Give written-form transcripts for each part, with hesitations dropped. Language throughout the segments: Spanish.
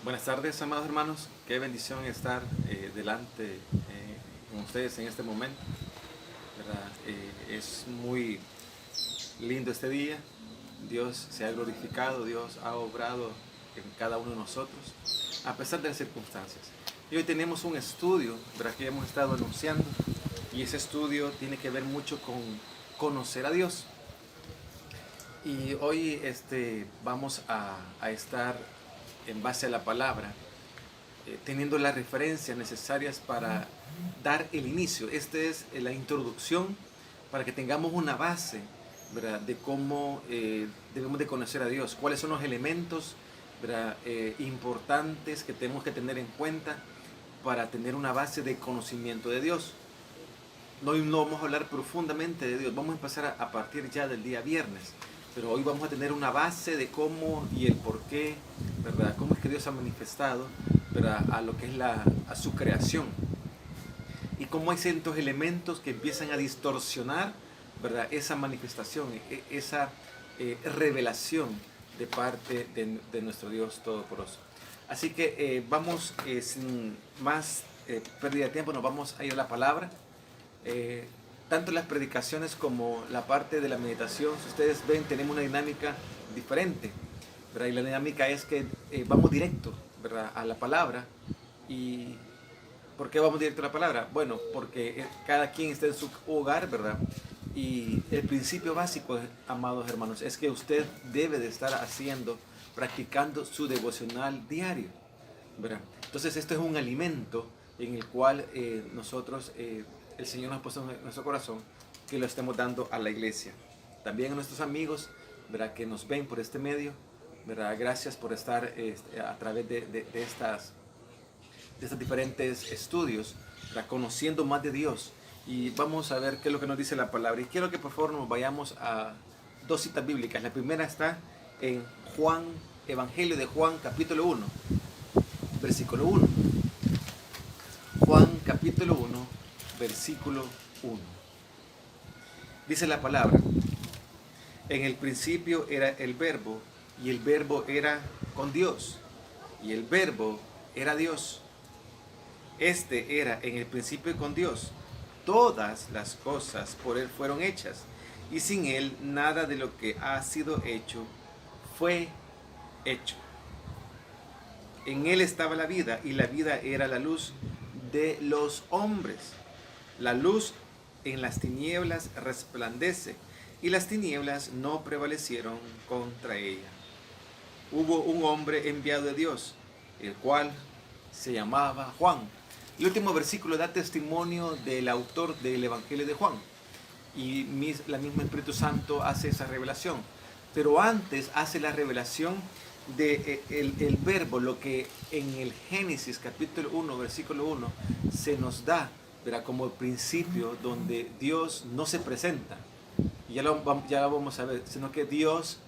Buenas tardes, amados hermanos. Qué bendición estar delante con ustedes en este momento, ¿verdad? Es muy lindo este día. Dios se ha glorificado, Dios ha obrado en cada uno de nosotros, a pesar de las circunstancias. Y hoy tenemos un estudio, ¿verdad?, que hemos estado anunciando, y ese estudio tiene que ver mucho con conocer a Dios. Y hoy vamos a estar en base a la palabra, teniendo las referencias necesarias para dar el inicio. Esta es la introducción para que tengamos una base, ¿verdad?, de cómo debemos de conocer a Dios, cuáles son los elementos, ¿verdad?, importantes que tenemos que tener en cuenta para tener una base de conocimiento de Dios. No vamos a hablar profundamente de Dios, vamos a empezar a partir ya del día viernes, pero hoy vamos a tener una base de cómo y el por qué, ¿verdad? Cómo es que Dios ha manifestado, ¿verdad?, a lo que es a su creación, y cómo hay ciertos elementos que empiezan a distorsionar, ¿verdad?, esa manifestación, esa revelación de parte de nuestro Dios Todopoderoso. Así que vamos, sin más pérdida de tiempo, nos vamos a ir a la palabra. Eh, Tanto las predicaciones como la parte de la meditación, si ustedes ven, tenemos una dinámica diferente, ¿verdad? Y la dinámica es que vamos directo, ¿verdad?, a la palabra. ¿Y por qué vamos directo a la palabra? Bueno, porque cada quien está en su hogar, ¿verdad? Y el principio básico, amados hermanos, es que usted debe de estar haciendo, practicando su devocional diario, ¿verdad? Entonces esto es un alimento en el cual el Señor nos ha puesto en nuestro corazón, que lo estemos dando a la iglesia. También a nuestros amigos, ¿verdad?, que nos ven por este medio, ¿verdad? Gracias por estar a través de estos diferentes estudios, ¿verdad?, conociendo más de Dios. Y vamos a ver qué es lo que nos dice la palabra. Y quiero que por favor nos vayamos a dos citas bíblicas. La primera está en Juan, Evangelio de Juan, capítulo 1, versículo 1. Juan capítulo 1, versículo 1. Dice la palabra: en el principio era el verbo, y el verbo era con Dios, y el verbo era Dios. Este era en el principio con Dios. Todas las cosas por Él fueron hechas, y sin Él nada de lo que ha sido hecho fue hecho. En Él estaba la vida, y la vida era la luz de los hombres. La luz en las tinieblas resplandece, y las tinieblas no prevalecieron contra ella. Hubo un hombre enviado de Dios, el cual se llamaba Juan. El último versículo da testimonio del autor del Evangelio de Juan, y la misma Espíritu Santo hace esa revelación. Pero antes hace la revelación de el verbo, lo que en el Génesis capítulo 1, versículo 1, se nos da, ¿verdad?, como el principio donde Dios no se presenta, y ya lo vamos a ver, sino que Dios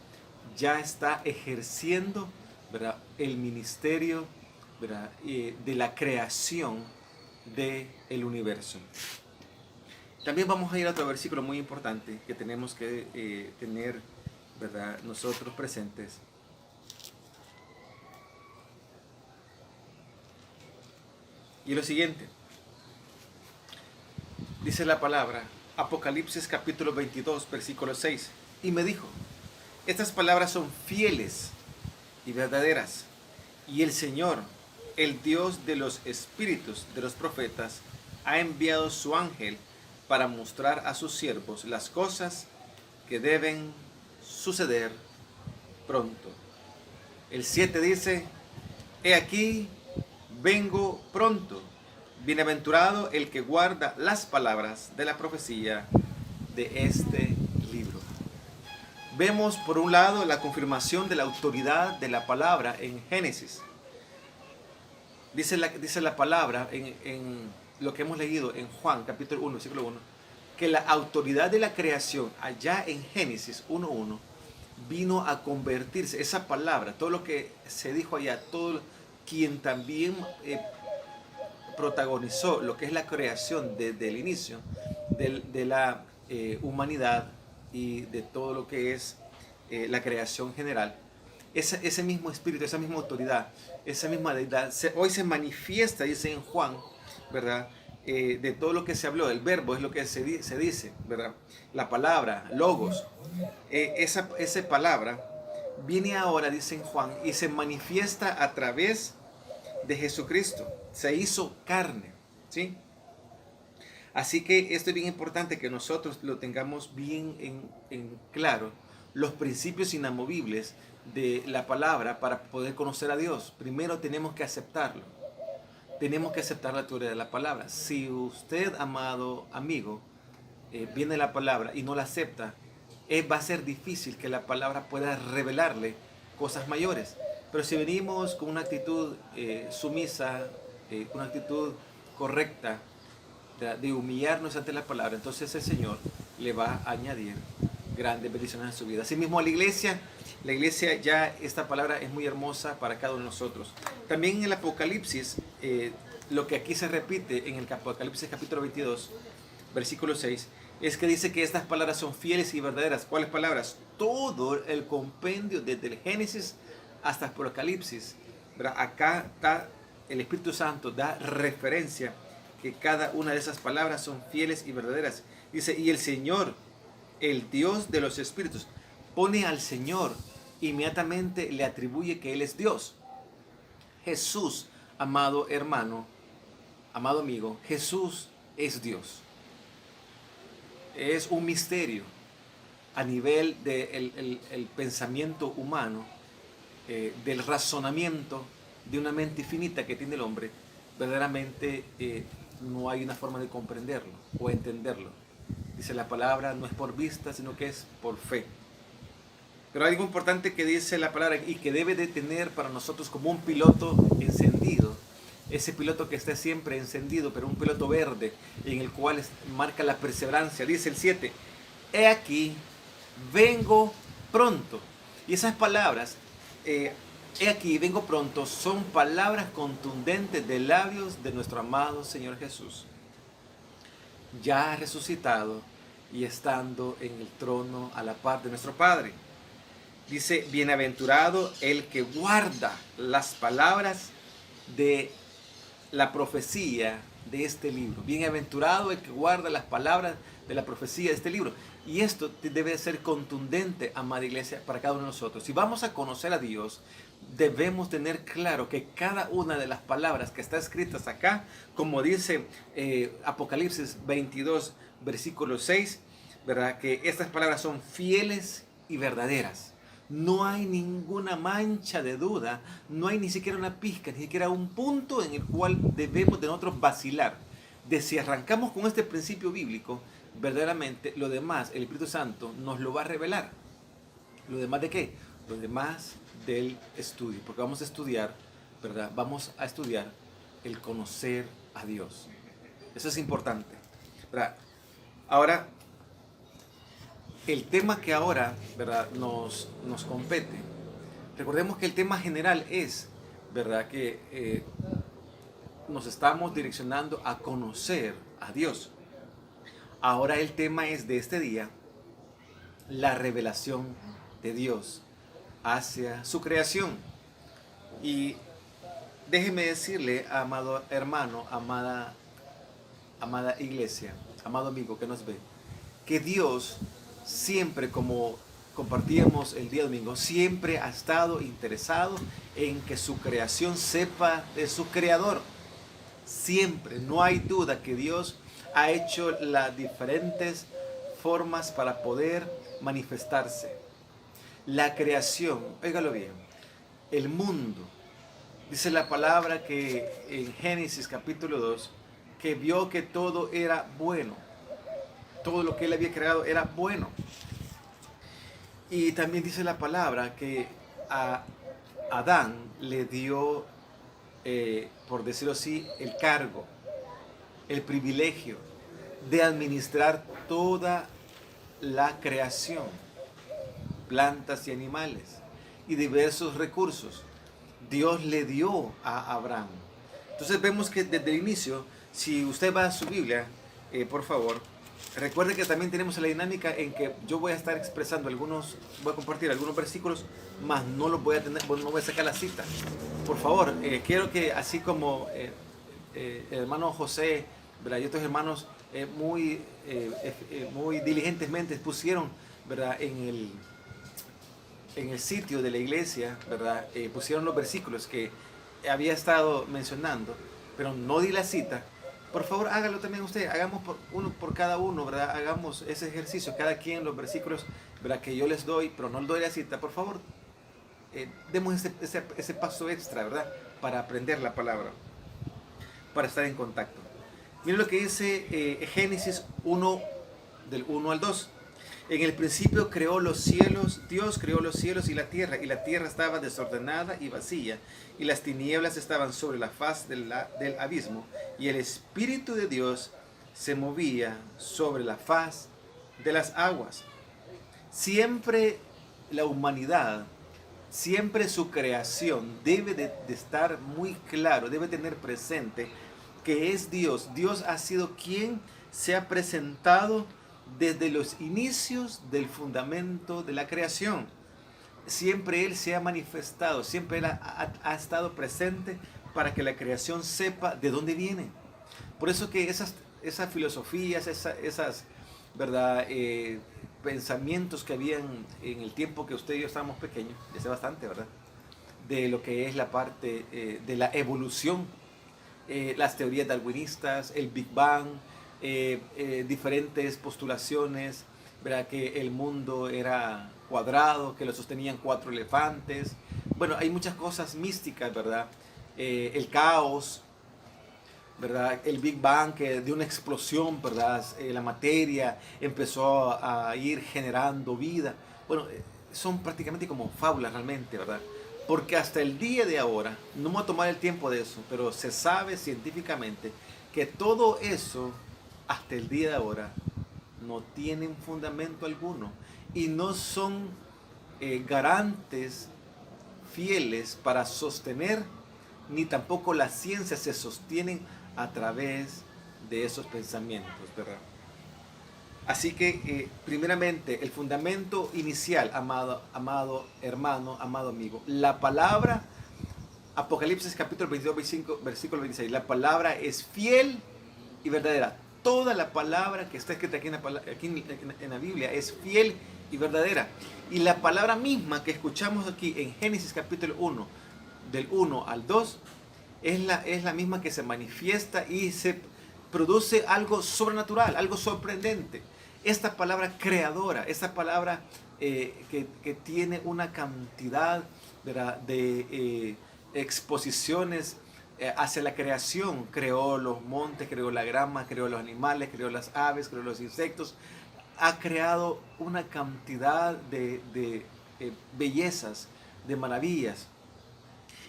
ya está ejerciendo, ¿verdad?, el ministerio, ¿verdad?, de la creación del universo. También vamos a ir a otro versículo muy importante que tenemos que tener, ¿verdad?, nosotros presentes. Y lo siguiente, dice la palabra, Apocalipsis capítulo 22, versículo 6. Y me dijo: estas palabras son fieles y verdaderas, y el Señor, el Dios de los espíritus de los profetas, ha enviado su ángel para mostrar a sus siervos las cosas que deben suceder pronto. El 7 dice: he aquí, vengo pronto. Bienaventurado el que guarda las palabras de la profecía de este libro. Vemos por un lado la confirmación de la autoridad de la palabra en Génesis. Dice la palabra en lo que hemos leído en Juan capítulo 1, versículo 1, que la autoridad de la creación allá en Génesis 1.1 vino a convertirse, esa palabra, todo lo que se dijo allá, todo quien también protagonizó lo que es la creación desde el inicio de la humanidad y de todo lo que es la creación general, ese mismo espíritu, esa misma autoridad, esa misma deidad, hoy se manifiesta, dice en Juan, ¿verdad? De todo lo que se habló, el verbo es lo que se dice, ¿verdad? La palabra, logos, esa palabra viene ahora, dice en Juan, y se manifiesta a través de Jesucristo, se hizo carne, ¿sí? Así que esto es bien importante que nosotros lo tengamos bien en claro, los principios inamovibles de la palabra para poder conocer a Dios. Primero tenemos que aceptarlo. Tenemos que aceptar la teoría de la palabra. Si usted, amado amigo, viene la palabra y no la acepta, va a ser difícil que la palabra pueda revelarle cosas mayores. Pero si venimos con una actitud sumisa, una actitud correcta, de humillarnos ante la palabra, entonces el Señor le va a añadir grandes bendiciones a su vida. Asimismo a la iglesia ya esta palabra es muy hermosa para cada uno de nosotros. También en el Apocalipsis, lo que aquí se repite en el Apocalipsis capítulo 22, versículo 6, es que dice que estas palabras son fieles y verdaderas. ¿Cuáles palabras? Todo el compendio desde el Génesis hasta el Apocalipsis. ¿Verdad? Acá está el Espíritu Santo, da referencia que cada una de esas palabras son fieles y verdaderas. Dice, y el Señor, el Dios de los espíritus, pone al Señor, inmediatamente le atribuye que Él es Dios. Jesús, amado hermano, amado amigo, Jesús es Dios. Es un misterio a nivel del pensamiento humano, del razonamiento de una mente infinita que tiene el hombre. Verdaderamente no hay una forma de comprenderlo o entenderlo. Dice la palabra, no es por vista, sino que es por fe. Pero algo importante que dice la palabra y que debe de tener para nosotros como un piloto encendido, ese piloto que está siempre encendido, pero un piloto verde, en el cual marca la perseverancia. Dice el 7, he aquí, vengo pronto. Y esas palabras, he aquí, vengo pronto, son palabras contundentes de labios de nuestro amado Señor Jesús, ya resucitado y estando en el trono a la par de nuestro Padre. Dice, bienaventurado el que guarda las palabras de la profecía de este libro. Bienaventurado el que guarda las palabras de la profecía de este libro. Y esto debe ser contundente, amada iglesia, para cada uno de nosotros. Si vamos a conocer a Dios, debemos tener claro que cada una de las palabras que está escritas acá, como dice Apocalipsis 22, versículo 6, ¿verdad? Que estas palabras son fieles y verdaderas. No hay ninguna mancha de duda, no hay ni siquiera una pizca, ni siquiera un punto en el cual debemos de nosotros vacilar. De si arrancamos con este principio bíblico, verdaderamente lo demás, el Espíritu Santo nos lo va a revelar. ¿Lo demás de qué? Lo demás del estudio, porque vamos a estudiar, ¿verdad? Vamos a estudiar el conocer a Dios. Eso es importante, ¿verdad? Ahora, el tema que ahora, ¿verdad?, nos compete, recordemos que el tema general es, ¿verdad?, que nos estamos direccionando a conocer a Dios. Ahora el tema es de este día, la revelación de Dios hacia su creación. Y déjeme decirle, amado hermano, amada iglesia, amado amigo que nos ve, que Dios siempre, como compartíamos el día domingo, siempre ha estado interesado en que su creación sepa de su creador. Siempre, no hay duda que Dios ha hecho las diferentes formas para poder manifestarse. La creación, óigalo bien, el mundo, dice la palabra que en Génesis capítulo 2, que vio que todo era bueno. Todo lo que él había creado era bueno. Y también dice la palabra que a Adán le dio, por decirlo así, el cargo, el privilegio de administrar toda la creación, plantas y animales y diversos recursos. Dios le dio a Abraham. Entonces vemos que desde el inicio, si usted va a su Biblia, por favor, Recuerde que también tenemos la dinámica en que yo voy a estar expresando voy a compartir algunos versículos, más no los voy a tener, no voy a sacar la cita. Por favor, quiero que así como el hermano José, ¿verdad? Y otros hermanos muy diligentemente pusieron, ¿verdad? En el sitio de la iglesia, ¿verdad? Pusieron los versículos que había estado mencionando, pero no di la cita. Por favor, hágalo también usted. Hagamos uno por cada uno, ¿verdad? Hagamos ese ejercicio, cada quien los versículos, ¿verdad? Que yo les doy, pero no les doy la cita. Por favor, demos ese paso extra, ¿verdad? Para aprender la palabra, para estar en contacto. Miren lo que dice Génesis 1, del 1 al 2. En el principio creó los cielos, Dios creó los cielos y la tierra estaba desordenada y vacía, y las tinieblas estaban sobre la faz del abismo, y el Espíritu de Dios se movía sobre la faz de las aguas. Siempre la humanidad, siempre su creación debe de estar muy claro, debe tener presente que es Dios. Dios ha sido quien se ha presentado desde los inicios del fundamento de la creación. Siempre Él se ha manifestado, siempre Él ha estado presente para que la creación sepa de dónde viene. Por eso que esas filosofías, esas ¿verdad? Pensamientos que habían en el tiempo que usted y yo estábamos pequeños, hace bastante, ¿verdad? De lo que es la parte de la evolución, las teorías darwinistas, el Big Bang, diferentes postulaciones, ¿verdad? Que el mundo era cuadrado, que lo sostenían 4 elefantes. Bueno, hay muchas cosas místicas, ¿verdad? El caos, ¿verdad? El Big Bang, que de una explosión, ¿verdad? La materia empezó a ir generando vida. Bueno, son prácticamente como fábulas realmente, ¿verdad? Porque hasta el día de ahora, no me voy a tomar el tiempo de eso, pero se sabe científicamente que todo eso, hasta el día de ahora, no tienen fundamento alguno y no son garantes fieles para sostener, ni tampoco la ciencia se sostienen a través de esos pensamientos, ¿verdad? Así que, primeramente, el fundamento inicial, amado hermano, amado amigo, la palabra, Apocalipsis capítulo 22, versículo 26, la palabra es fiel y verdadera. Toda la palabra que está escrita aquí en la Biblia es fiel y verdadera. Y la palabra misma que escuchamos aquí en Génesis capítulo 1, del 1 al 2, es la misma que se manifiesta y se produce algo sobrenatural, algo sorprendente. Esta palabra creadora, esta palabra que tiene una cantidad, ¿verdad?, de exposiciones hacia la creación. Creó los montes, creó la grama, creó los animales, creó las aves, creó los insectos. Ha creado una cantidad de bellezas, de maravillas.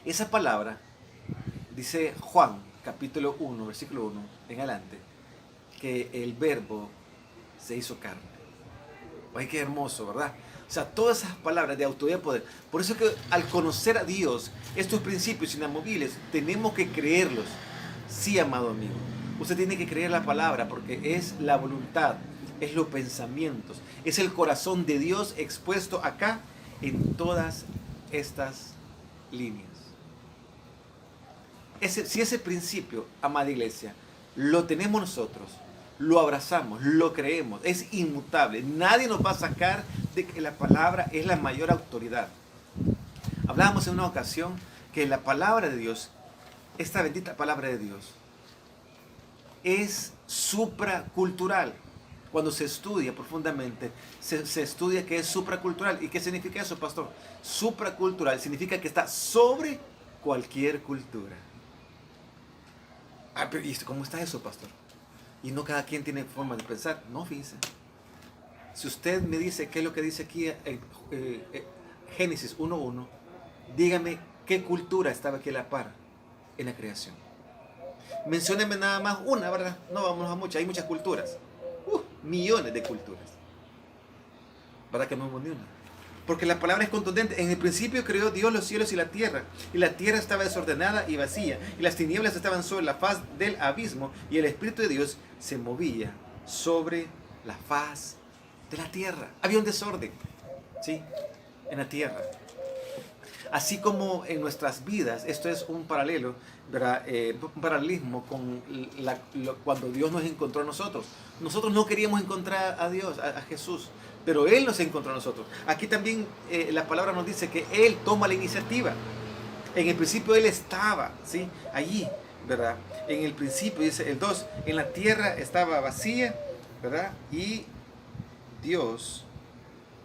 Esa palabra, dice Juan, capítulo 1, versículo 1 en adelante, que el verbo se hizo carne. Ay, qué hermoso, ¿verdad? O sea, todas esas palabras de autoridad y poder. Por eso que al conocer a Dios, estos principios inamovibles, tenemos que creerlos. Sí, amado amigo. Usted tiene que creer la palabra porque es la voluntad, es los pensamientos, es el corazón de Dios expuesto acá en todas estas líneas. Si ese principio, amada iglesia, lo tenemos nosotros, lo abrazamos, lo creemos, es inmutable. Nadie nos va a sacar de que la palabra es la mayor autoridad. Hablábamos en una ocasión que la palabra de Dios, esta bendita palabra de Dios, es supracultural. Cuando se estudia profundamente, se estudia que es supracultural. ¿Y qué significa eso, pastor? Supracultural significa que está sobre cualquier cultura. Ah, pero ¿y cómo está eso, pastor? Y no cada quien tiene forma de pensar. No, fíjense. Si usted me dice qué es lo que dice aquí en Génesis 1.1, dígame qué cultura estaba aquí a la par en la creación. Mencióneme nada más una, ¿verdad? No vamos a muchas, hay muchas culturas. Millones de culturas. ¿Verdad que no hubo ni una? Porque la palabra es contundente. En el principio creó Dios los cielos y la tierra estaba desordenada y vacía, y las tinieblas estaban sobre la faz del abismo, y el Espíritu de Dios se movía sobre la faz de la tierra. Había un desorden, ¿sí? En la tierra. Así como en nuestras vidas, esto es un paralelo, ¿verdad? Un paralelismo con cuando Dios nos encontró a nosotros. Nosotros no queríamos encontrar a Dios, a Jesús, pero Él nos encontró a nosotros. Aquí también la palabra nos dice que Él toma la iniciativa. En el principio Él estaba, ¿sí? Allí, ¿verdad? En el principio, dice el 2, en la tierra estaba vacía, ¿verdad? Y Dios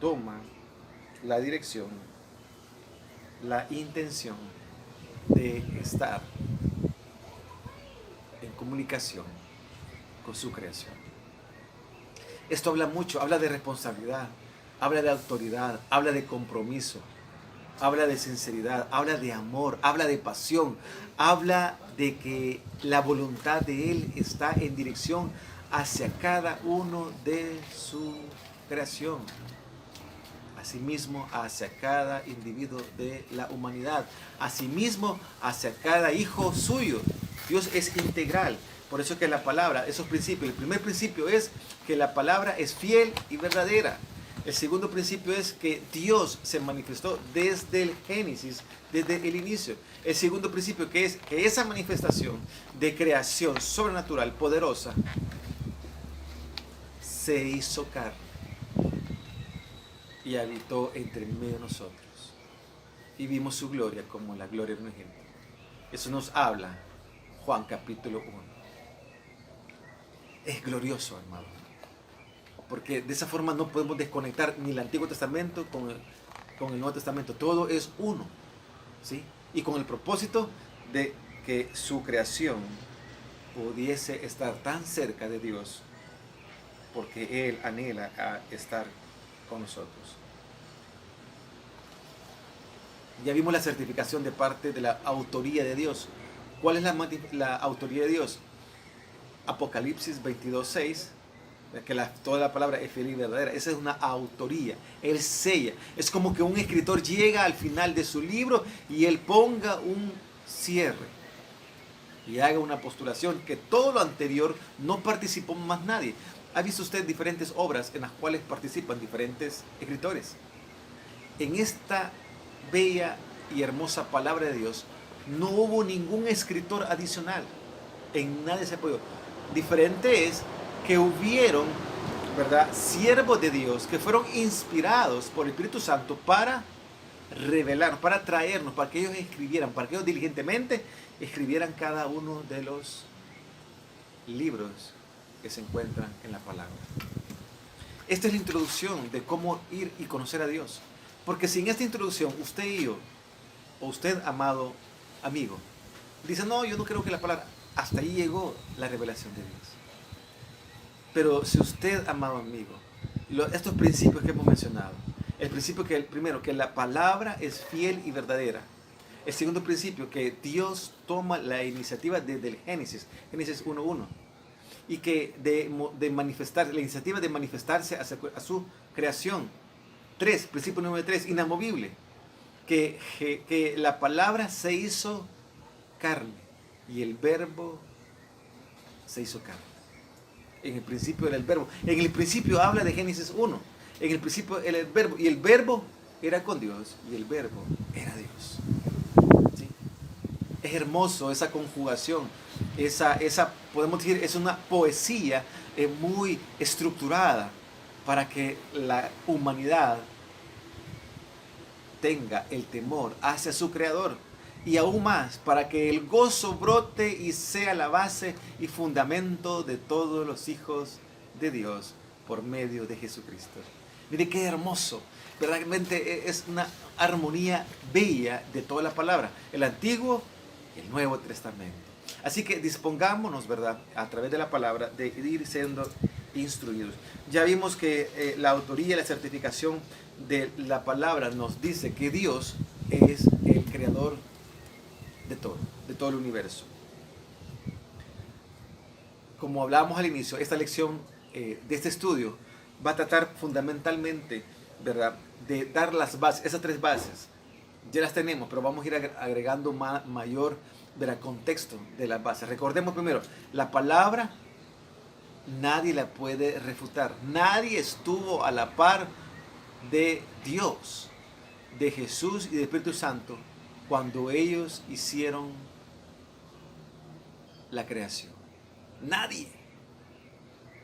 toma la dirección, la intención de estar en comunicación con su creación. Esto habla mucho, habla de responsabilidad, habla de autoridad, habla de compromiso, habla de sinceridad, habla de amor, habla de pasión, habla de que la voluntad de Él está en dirección hacia cada uno de su creación. Asimismo, hacia cada individuo de la humanidad. Asimismo, hacia cada hijo suyo. Dios es integral. Por eso que la palabra, esos principios, el primer principio es que la palabra es fiel y verdadera. El segundo principio es que Dios se manifestó desde el Génesis, desde el inicio. El segundo principio que es que esa manifestación de creación sobrenatural, poderosa, se hizo carne y habitó entre medio de nosotros. Y vimos su gloria como la gloria de un ejemplo. Eso nos habla Juan capítulo 1. Es glorioso, hermano. Porque de esa forma no podemos desconectar ni el Antiguo Testamento con el Nuevo Testamento. Todo es uno, ¿sí? Y con el propósito de que su creación pudiese estar tan cerca de Dios, porque Él anhela a estar con nosotros. Ya vimos la certificación de parte de la autoría de Dios. ¿Cuál es la autoría de Dios? Apocalipsis 22:6, que toda la palabra es fiel y verdadera. Esa es una autoría. Él sella. Es como que un escritor llega al final de su libro y él ponga un cierre y haga una postulación que todo lo anterior no participó más nadie. ¿Ha visto usted diferentes obras en las cuales participan diferentes escritores? En esta bella y hermosa palabra de Dios no hubo ningún escritor adicional. En nadie se apoyó. Diferente es que hubieron, ¿verdad?, siervos de Dios que fueron inspirados por el Espíritu Santo para revelar, para traernos, para que ellos escribieran, para que ellos diligentemente escribieran cada uno de los libros que se encuentran en la palabra. Esta es la introducción de cómo ir y conocer a Dios. Porque sin esta introducción, usted y yo, o usted, amado amigo, dice, no, yo no creo que la palabra, hasta ahí llegó la revelación de Dios. Pero si usted, amado amigo, estos principios que hemos mencionado, el principio que primero, que la palabra es fiel y verdadera. El segundo principio, que Dios toma la iniciativa desde el Génesis 1:1. Y que de manifestar, la iniciativa de manifestarse a su creación. Principio número 3, inamovible. Que la palabra se hizo carne y el verbo se hizo carne. En el principio era el verbo. En el principio habla de Génesis 1. En el principio era el verbo. Y el verbo era con Dios. Y el verbo era Dios. ¿Sí? Es hermoso esa conjugación. Podemos decir, es una poesía muy estructurada para que la humanidad tenga el temor hacia su Creador. Y aún más, para que el gozo brote y sea la base y fundamento de todos los hijos de Dios por medio de Jesucristo. Mire qué hermoso. Realmente es una armonía bella de toda la palabra. El Antiguo y el Nuevo Testamento. Así que dispongámonos, ¿verdad?, a través de la palabra, de ir siendo instruidos. Ya vimos que la autoría y la certificación de la palabra nos dice que Dios es el creador de todo el universo. Como hablábamos al inicio, esta lección de este estudio va a tratar fundamentalmente, ¿verdad?, de dar las bases, esas 3 bases. Ya las tenemos, pero vamos a ir agregando mayor, ¿verdad?, contexto de las bases. Recordemos primero, la palabra nadie la puede refutar. Nadie estuvo a la par de Dios, de Jesús y del Espíritu Santo cuando ellos hicieron la creación. Nadie.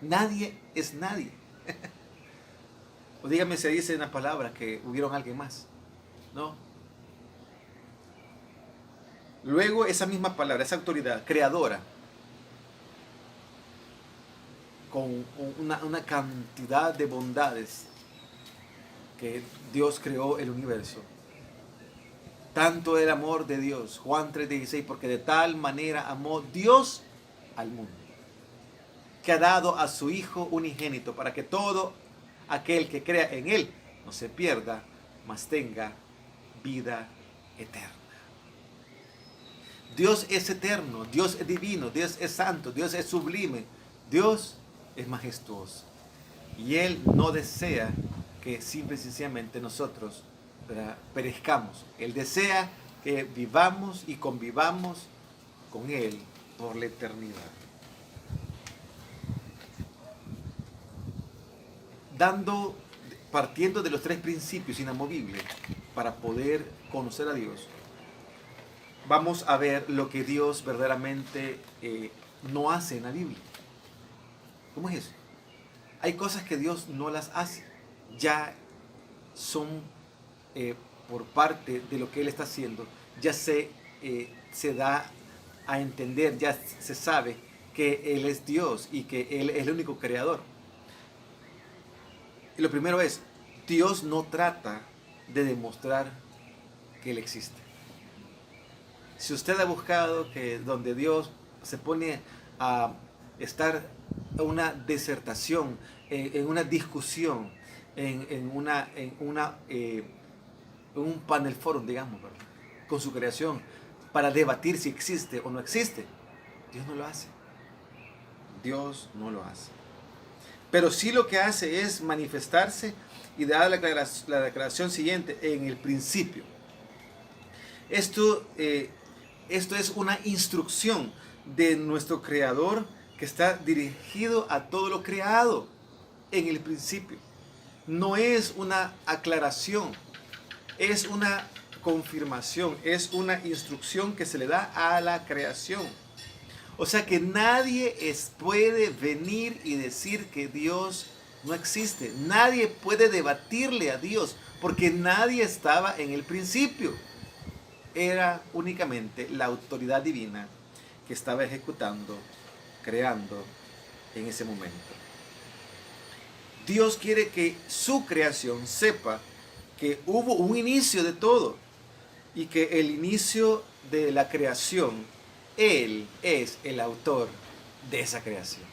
Nadie es nadie. O dígame si dice una palabra que hubieron alguien más. No. Luego esa misma palabra, esa autoridad creadora, con una cantidad de bondades que Dios creó el universo. Tanto el amor de Dios, Juan 3:16, porque de tal manera amó Dios al mundo, que ha dado a su Hijo unigénito, para que todo aquel que crea en Él no se pierda, mas tenga vida eterna. Dios es eterno, Dios es divino, Dios es santo, Dios es sublime, Dios es majestuoso. Y Él no desea que simple y sencillamente nosotros, ¿verdad?, perezcamos. Él desea que vivamos y convivamos con Él por la eternidad. Partiendo de los tres principios inamovibles para poder conocer a Dios, vamos a ver lo que Dios verdaderamente no hace en la Biblia. ¿Cómo es eso? Hay cosas que Dios no las hace. Ya son por parte de lo que Él está haciendo. Ya se da a entender, ya se sabe que Él es Dios y que Él es el único creador. Y lo primero es, Dios no trata de demostrar que Él existe. Si usted ha buscado que donde Dios se pone a estar en una disertación, en una discusión, en un panel forum, digamos, ¿verdad?, con su creación, para debatir si existe o no existe, Dios no lo hace. Dios no lo hace. Pero sí lo que hace es manifestarse y dar la declaración siguiente: en el principio. Esto es una instrucción de nuestro Creador que está dirigido a todo lo creado. En el principio. No es una aclaración, es una confirmación, es una instrucción que se le da a la creación. O sea que nadie puede venir y decir que Dios no existe. Nadie puede debatirle a Dios, porque nadie estaba en el principio. Era únicamente la autoridad divina que estaba ejecutando, creando en ese momento. Dios quiere que su creación sepa que hubo un inicio de todo y que el inicio de la creación, Él es el autor de esa creación.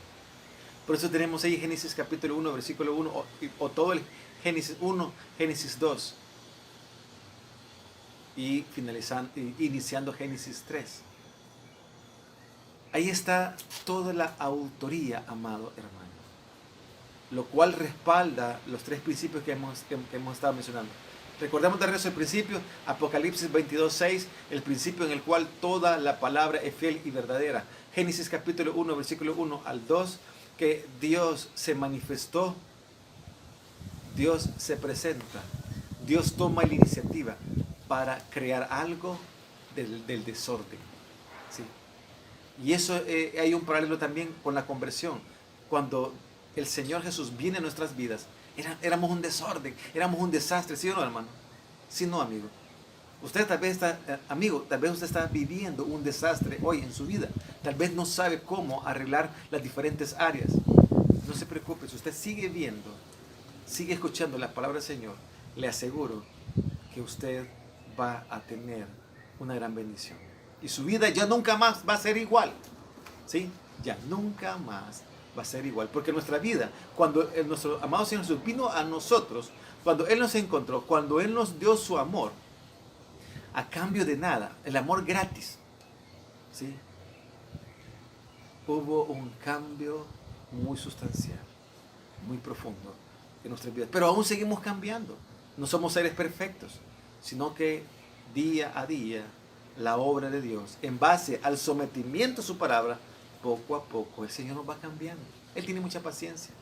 Por eso tenemos ahí Génesis capítulo 1, versículo 1, o todo el Génesis 1, Génesis 2, y iniciando Génesis 3. Ahí está toda la autoría, amado hermano, lo cual respalda los tres principios que hemos estado mencionando. Recordemos de regreso el principio, Apocalipsis 22:6, el principio en el cual toda la palabra es fiel y verdadera. Génesis capítulo 1, versículo 1 al 2, que Dios se manifestó, Dios se presenta, Dios toma la iniciativa para crear algo del desorden. ¿Sí? Y eso hay un paralelo también con la conversión. Cuando el Señor Jesús viene a nuestras vidas, éramos un desorden, éramos un desastre, ¿sí o no, hermano? Sí, no, amigo. Usted tal vez está, amigo, tal vez usted está viviendo un desastre hoy en su vida. Tal vez no sabe cómo arreglar las diferentes áreas. No se preocupe, si usted sigue viendo, sigue escuchando la palabra del Señor, le aseguro que usted va a tener una gran bendición. Y su vida ya nunca más va a ser igual. ¿Sí? Ya nunca más va a ser igual. Porque nuestra vida, cuando nuestro amado Señor Jesús vino a nosotros, cuando Él nos encontró, cuando Él nos dio su amor, a cambio de nada, el amor gratis, ¿sí?, hubo un cambio muy sustancial, muy profundo en nuestras vidas. Pero aún seguimos cambiando. No somos seres perfectos, sino que día a día la obra de Dios, en base al sometimiento a su palabra, poco a poco el Señor nos va cambiando. Él tiene mucha paciencia.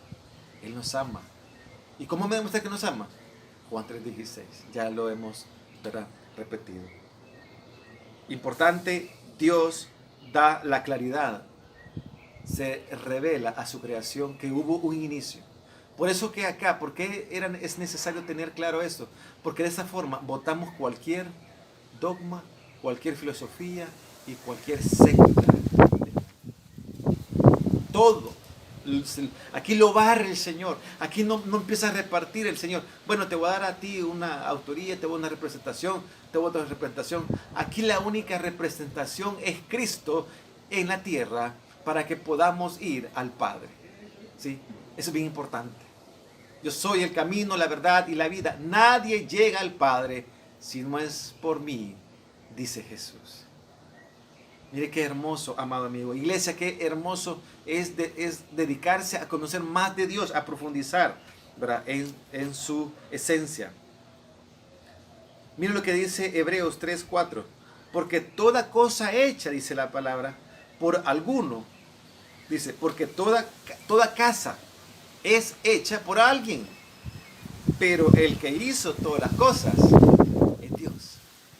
Él nos ama. ¿Y cómo me demuestra que nos ama? Juan 3:16. Ya lo hemos, ¿verdad?, repetido. Importante, Dios da la claridad. Se revela a su creación que hubo un inicio. Por eso que acá, ¿por qué es necesario tener claro esto? Porque de esa forma votamos cualquier dogma, cualquier filosofía y cualquier secta. Todo. Aquí lo barre el Señor. Aquí no empieza a repartir el Señor. Bueno, te voy a dar a ti una autoría, te voy a una representación, te voy a otra representación. Aquí la única representación es Cristo en la tierra para que podamos ir al Padre. ¿Sí? Eso es bien importante. Yo soy el camino, la verdad y la vida. Nadie llega al Padre si no es por mí, dice Jesús. Mire qué hermoso, amado amigo. Iglesia, qué hermoso es dedicarse a conocer más de Dios, a profundizar, ¿verdad?, en su esencia. Mire lo que dice Hebreos 3:4. Porque toda cosa hecha, dice la palabra, por alguno, dice, porque toda casa es hecha por alguien, pero el que hizo todas las cosas es Dios.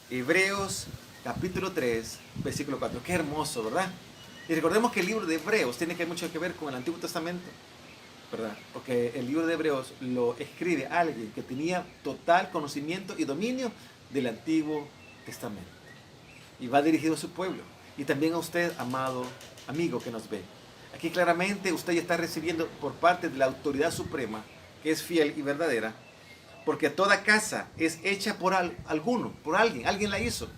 Hebreos capítulo 3, versículo 4. Qué hermoso, ¿verdad? Y recordemos que el libro de Hebreos tiene mucho que ver con el Antiguo Testamento, ¿verdad? Porque el libro de Hebreos lo escribe alguien que tenía total conocimiento y dominio del Antiguo Testamento. Y va dirigido a su pueblo. Y también a usted, amado amigo que nos ve. Aquí claramente usted ya está recibiendo por parte de la autoridad suprema, que es fiel y verdadera, porque toda casa es hecha por alguno, por alguien. Alguien la hizo,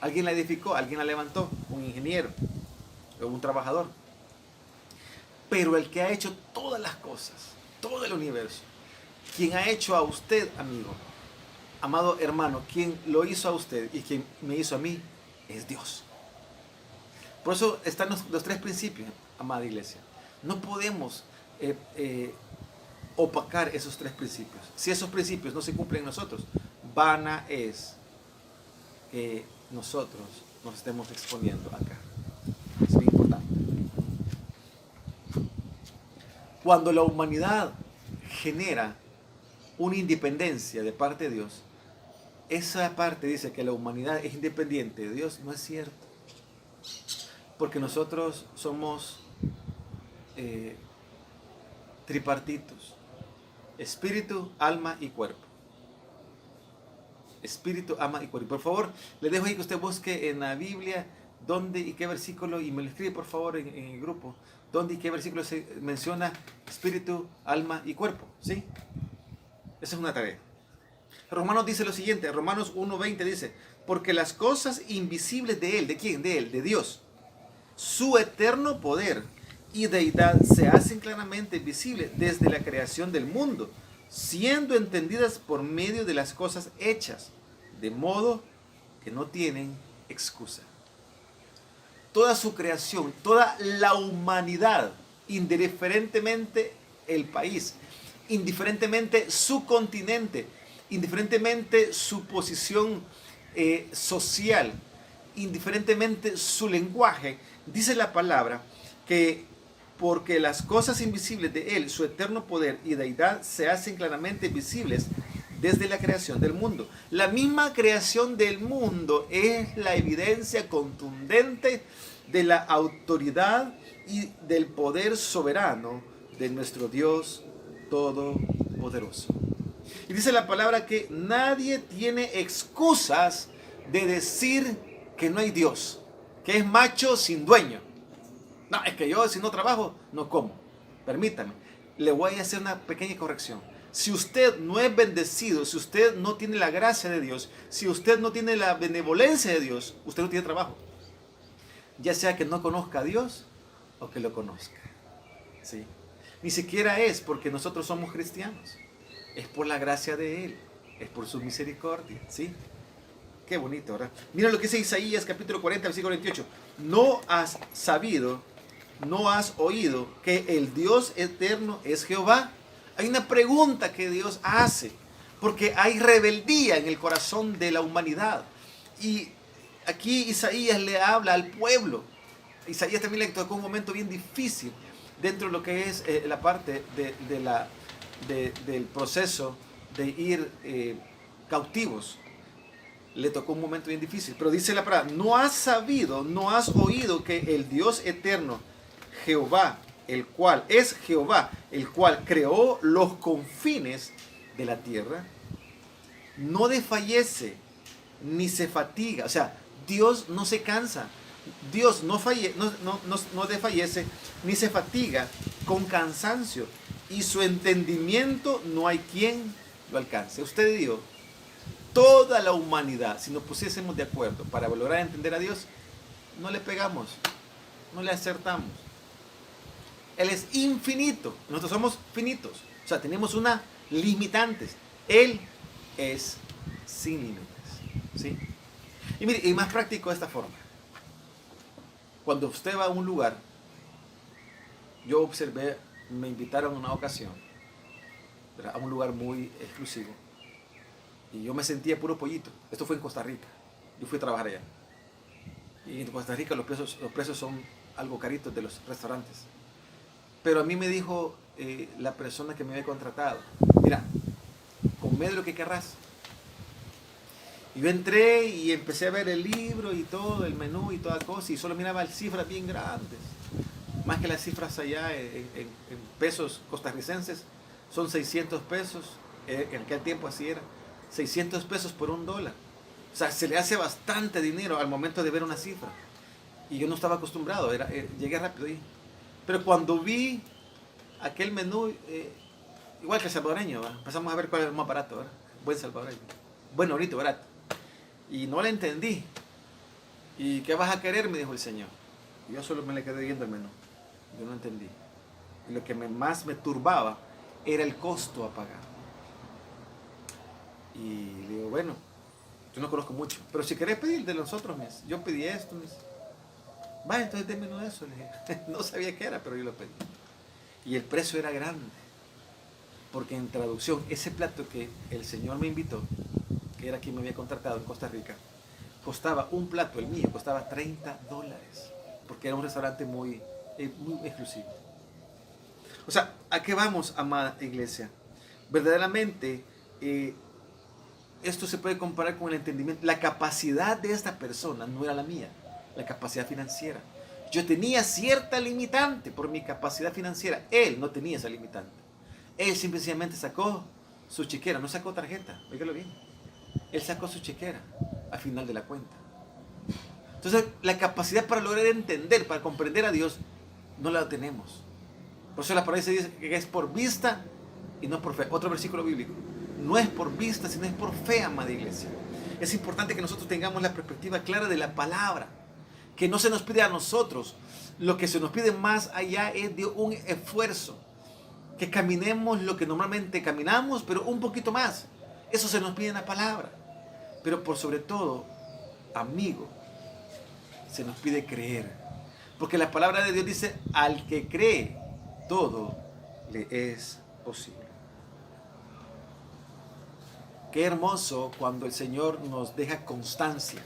alguien la edificó, alguien la levantó, un ingeniero o un trabajador. Pero el que ha hecho todas las cosas, todo el universo, quien ha hecho a usted, amigo, amado hermano, quien lo hizo a usted y quien me hizo a mí, es Dios. Por eso están los tres principios, amada iglesia. No podemos opacar esos tres principios. Si esos principios no se cumplen en nosotros, vana es que nosotros nos estemos exponiendo acá. Es muy importante. Cuando la humanidad genera una independencia de parte de Dios, esa parte dice que la humanidad es independiente de Dios, no es cierto. Porque nosotros somos tripartitos: espíritu, alma y cuerpo. Espíritu, alma y cuerpo. Por favor, le dejo ahí que usted busque en la Biblia dónde y qué versículo, y me lo escribe por favor en el grupo, dónde y qué versículo se menciona espíritu, alma y cuerpo. ¿Sí? Esa es una tarea. Romanos dice lo siguiente, Romanos 1:20 dice: porque las cosas invisibles de Él, ¿de quién? De Él, de Dios, su eterno poder y deidad se hacen claramente visibles desde la creación del mundo, siendo entendidas por medio de las cosas hechas, de modo que no tienen excusa. Toda su creación, toda la humanidad, indiferentemente el país, indiferentemente su continente, indiferentemente su posición social, indiferentemente su lenguaje, dice la palabra que porque las cosas invisibles de Él, su eterno poder y deidad, se hacen claramente visibles desde la creación del mundo. La misma creación del mundo es la evidencia contundente de la autoridad y del poder soberano de nuestro Dios Todopoderoso. Y dice la palabra que nadie tiene excusas de decir que no hay Dios, que es macho sin dueño. No, es que yo si no trabajo, no como. Permítame, le voy a hacer una pequeña corrección. Si usted no es bendecido, si usted no tiene la gracia de Dios, si usted no tiene la benevolencia de Dios, usted no tiene trabajo. Ya sea que no conozca a Dios o que lo conozca. ¿Sí? Ni siquiera es porque nosotros somos cristianos. Es por la gracia de Él, es por su misericordia. ¿Sí? Qué bonito, ¿verdad? Mira lo que dice Isaías capítulo 40, versículo 28. No has sabido, no has oído que el Dios eterno es Jehová. Hay una pregunta que Dios hace, porque hay rebeldía en el corazón de la humanidad. Y aquí Isaías le habla al pueblo. Isaías también le tocó un momento bien difícil, dentro de lo que es la parte del proceso de ir cautivos, le tocó un momento bien difícil. Pero dice la palabra, no has sabido, no has oído que el Dios eterno, Jehová, el cual es Jehová, el cual creó los confines de la tierra, no desfallece ni se fatiga. O sea, Dios no se cansa. Dios no desfallece ni se fatiga con cansancio, y su entendimiento no hay quien lo alcance. Usted y yo, toda la humanidad, si nos pusiésemos de acuerdo para lograr entender a Dios, no le pegamos, no le acertamos. Él es infinito, nosotros somos finitos, o sea, tenemos una limitantes. Él es sin límites, ¿sí? Y mire, y más práctico de esta forma. Cuando usted va a un lugar, yo observé, me invitaron en una ocasión, ¿verdad?, a un lugar muy exclusivo, y yo me sentía puro pollito. Esto fue en Costa Rica, yo fui a trabajar allá. Y en Costa Rica los precios son algo caritos de los restaurantes. Pero a mí me dijo la persona que me había contratado, mira, come de lo que querrás. Y yo entré y empecé a ver el libro y todo, el menú y toda cosa, y solo miraba cifras bien grandes. Más que las cifras allá en pesos costarricenses, son 600 pesos, en aquel tiempo así era, 600 pesos por $1. O sea, se le hace bastante dinero al momento de ver una cifra. Y yo no estaba acostumbrado, llegué rápido ahí. Pero cuando vi aquel menú, igual que el salvadoreño, ¿verdad?, empezamos a ver cuál es el más barato, ¿verdad? Buen salvadoreño. Bueno, ahorita barato. Y no le entendí. ¿Y qué vas a querer?, me dijo el Señor. Y yo solo me le quedé viendo el menú. Yo no entendí. Y lo que más me turbaba era el costo a pagar. Y le digo, bueno, yo no conozco mucho, pero si querés pedir de nosotros, yo pedí esto, vaya, entonces denme uno de eso. Le dije. No sabía qué era, pero yo lo pedí. Y el precio era grande, porque en traducción, ese plato que el Señor me invitó, que era quien me había contratado en Costa Rica, costaba un plato, el mío, costaba $30, porque era un restaurante muy exclusivo. O sea, ¿a qué vamos, amada iglesia? Verdaderamente, esto se puede comparar con el entendimiento. La capacidad de esta persona no era la mía, la capacidad financiera. Yo tenía cierta limitante por mi capacidad financiera. Él no tenía esa limitante. Él simplemente sacó su chequera, no sacó tarjeta, oígalo bien. Él sacó su chequera al final de la cuenta. Entonces, la capacidad para lograr entender, para comprender a Dios, no la tenemos. Por eso la palabra dice que es por vista y no por fe. Otro versículo bíblico. No es por vista, sino es por fe, amada iglesia. Es importante que nosotros tengamos la perspectiva clara de la palabra. Que no se nos pide a nosotros. Lo que se nos pide más allá es de un esfuerzo. Que caminemos lo que normalmente caminamos, pero un poquito más. Eso se nos pide en la palabra. Pero por sobre todo, amigo, se nos pide creer. Porque la palabra de Dios dice, al que cree, todo le es posible. Qué hermoso cuando el Señor nos deja constancia,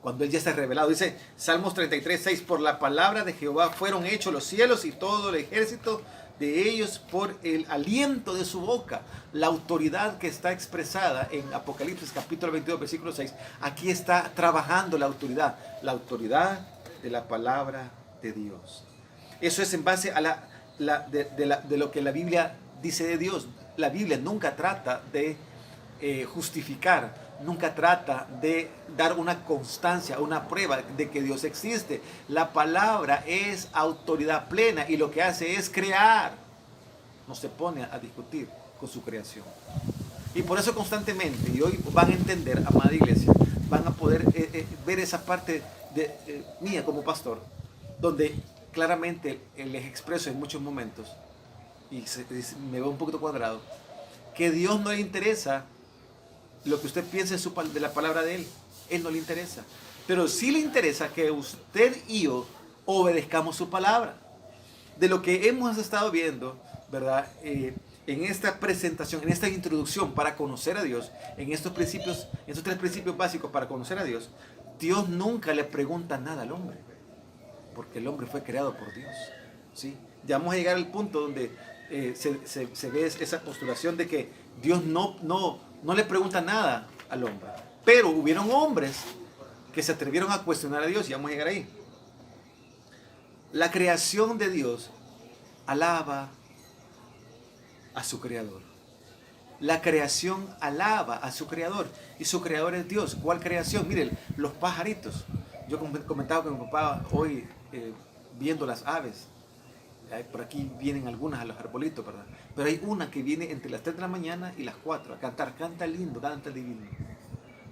cuando Él ya está revelado. Dice Salmos 33:6, por la palabra de Jehová fueron hechos los cielos y todo el ejército de ellos por el aliento de su boca. La autoridad que está expresada en Apocalipsis capítulo 22, versículo 6, aquí está trabajando la autoridad de la palabra de Dios. Eso es en base a de lo que la Biblia dice de Dios. La Biblia nunca trata de justificar, nunca trata de dar una constancia, una prueba de que Dios existe. La palabra es autoridad plena y lo que hace es crear. No se pone a discutir con su creación. Y por eso constantemente, y hoy van a entender, amada iglesia, van a poder ver esa parte mía como pastor, donde claramente les expreso en muchos momentos, y me veo un poquito cuadrado, que Dios no le interesa lo que usted piense de la palabra de Él. Él no le interesa. Pero sí le interesa que usted y yo obedezcamos su palabra. De lo que hemos estado viendo, ¿verdad? En esta presentación, en esta introducción para conocer a Dios, en estos principios, en estos 3 principios básicos para conocer a Dios, Dios nunca le pregunta nada al hombre. Porque el hombre fue creado por Dios, ¿sí? Ya vamos a llegar al punto donde se ve esa postulación de que Dios no le pregunta nada al hombre. Pero hubieron hombres que se atrevieron a cuestionar a Dios, y vamos a llegar ahí. La creación de Dios alaba a su creador. La creación alaba a su creador, y su creador es Dios. ¿Cuál creación? Miren, los pajaritos. Yo comentaba con mi papá hoy viendo las aves. Por aquí vienen algunas a los arbolitos, ¿verdad? Pero hay una que viene entre las 3 de la mañana y las 4 a cantar. Canta lindo, canta divino.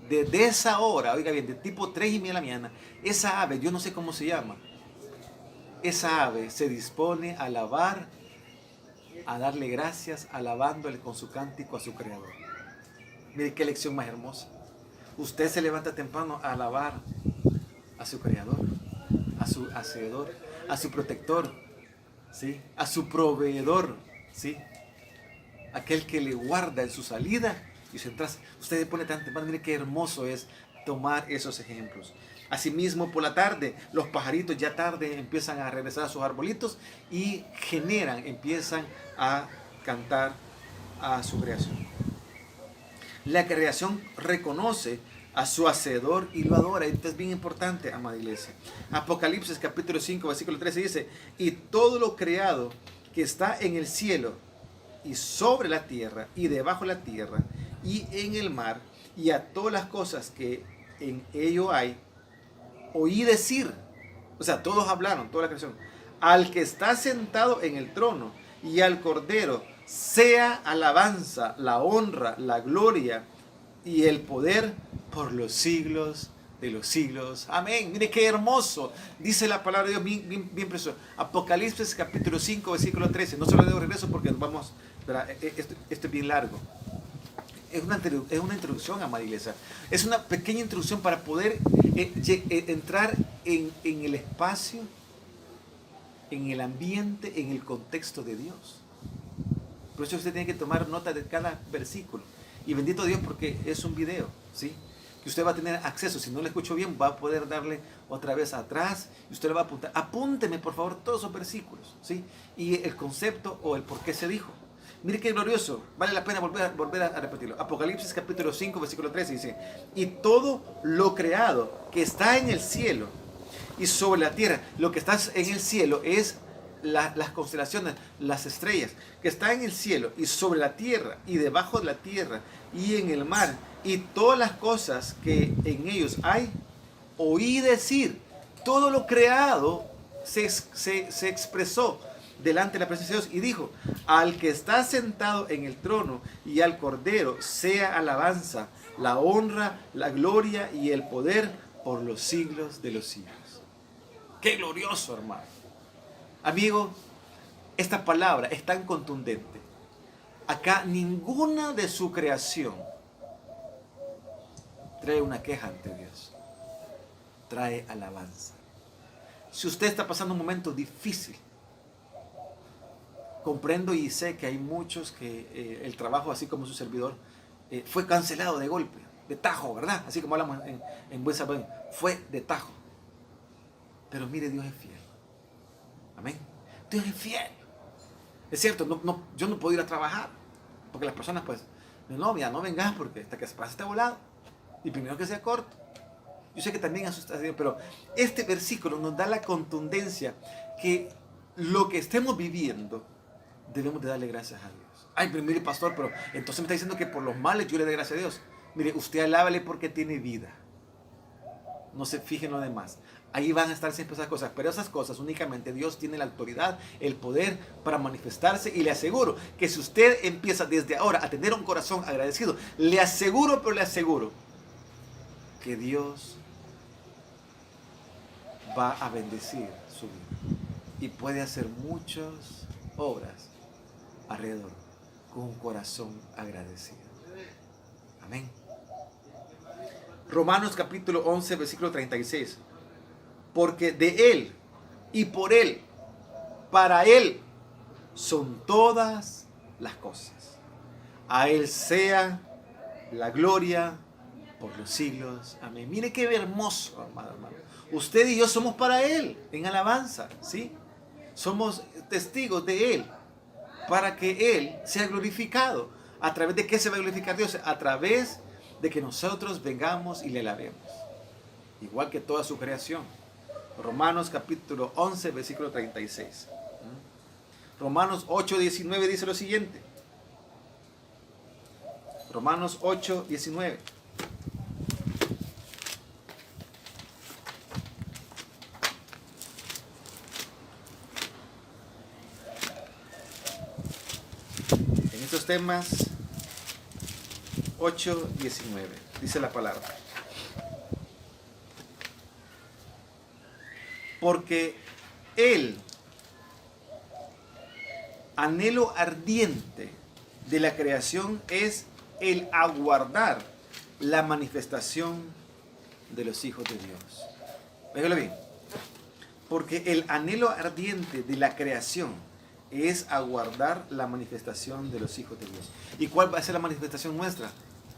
Desde esa hora, oiga bien, de tipo 3:30 de la mañana, esa ave, yo no sé cómo se llama, esa ave se dispone a alabar, a darle gracias, alabándole con su cántico a su creador. Mire qué lección más hermosa. Usted se levanta temprano a alabar a su creador, a su hacedor, a su protector, ¿sí? A su proveedor, ¿sí? Aquel que le guarda en su salida y su entrada. Usted se pone tan temprano, mire qué hermoso es tomar esos ejemplos. Asimismo, por la tarde, los pajaritos ya tarde empiezan a regresar a sus arbolitos y empiezan a cantar a su creación. La creación reconoce a su hacedor y lo adora. Esto es bien importante, amada iglesia. Apocalipsis capítulo 5, versículo 13 dice: y todo lo creado que está en el cielo y sobre la tierra y debajo de la tierra y en el mar y a todas las cosas que en ello hay, oí decir, o sea, todos hablaron, toda la creación, al que está sentado en el trono y al Cordero, sea alabanza, la honra, la gloria y el poder por los siglos de los siglos. Amén. Mire qué hermoso. Dice la palabra de Dios bien precioso. Apocalipsis capítulo 5, versículo 13. No se lo debo regreso porque vamos, esto es bien largo. Es una introducción, amada iglesia. Es una pequeña introducción para poder entrar en el espacio, en el ambiente, en el contexto de Dios. Por eso usted tiene que tomar nota de cada versículo. Y bendito Dios porque es un video, ¿sí? Que usted va a tener acceso. Si no le escucho bien, va a poder darle otra vez atrás y usted le va a apuntar. Apúnteme, por favor, todos esos versículos, ¿sí? Y el concepto o el por qué se dijo. Mire qué glorioso, vale la pena volver a repetirlo. Apocalipsis capítulo 5, versículo 13 dice: y todo lo creado que está en el cielo y sobre la tierra, lo que está en el cielo es las constelaciones, las estrellas, que está en el cielo y sobre la tierra y debajo de la tierra y en el mar y todas las cosas que en ellos hay, oí decir. Todo lo creado se expresó delante de la presencia de Dios y dijo: al que está sentado en el trono y al Cordero sea alabanza, la honra, la gloria y el poder por los siglos de los siglos. ¡Qué glorioso, hermano! Amigo, esta palabra es tan contundente. Acá ninguna de su creación trae una queja ante Dios. Trae alabanza. Si usted está pasando un momento difícil, comprendo y sé que hay muchos que el trabajo, así como su servidor, fue cancelado de golpe, de tajo, ¿verdad? Así como hablamos en buen saber, fue de tajo. Pero mire, Dios es fiel. Amén. Dios es fiel. Es cierto, yo no puedo ir a trabajar, porque las personas pues, no, mira, no vengas porque hasta que se pase este volado, y primero que sea corto. Yo sé que también asusta a Dios, pero este versículo nos da la contundencia que lo que estemos viviendo, debemos de darle gracias a Dios. Ay, pero mire, pastor, pero entonces me está diciendo que por los males yo le dé gracias a Dios. Mire, usted alábale porque tiene vida. No se fije en lo demás. Ahí van a estar siempre esas cosas, pero esas cosas únicamente Dios tiene la autoridad, el poder para manifestarse, y le aseguro que si usted empieza desde ahora a tener un corazón agradecido, le aseguro que Dios va a bendecir su vida y puede hacer muchas obras alrededor con un corazón agradecido. Amén. Romanos capítulo 11, versículo 36. Porque de Él y por Él, para Él son todas las cosas. A Él sea la gloria por los siglos. Amén. Mire qué hermoso, hermano. Usted y yo somos para Él en alabanza, ¿sí? Somos testigos de Él para que Él sea glorificado. ¿A través de qué se va a glorificar Dios? A través de que nosotros vengamos y le alabemos. Igual que toda su creación. Romanos capítulo 11, versículo 36. Romanos 8, 19 dice lo siguiente. Romanos 8, 19. En estos temas 8, 19 dice la palabra. Porque el anhelo ardiente de la creación es el aguardar la manifestación de los hijos de Dios. Véalo bien. Porque el anhelo ardiente de la creación es aguardar la manifestación de los hijos de Dios. ¿Y cuál va a ser la manifestación nuestra?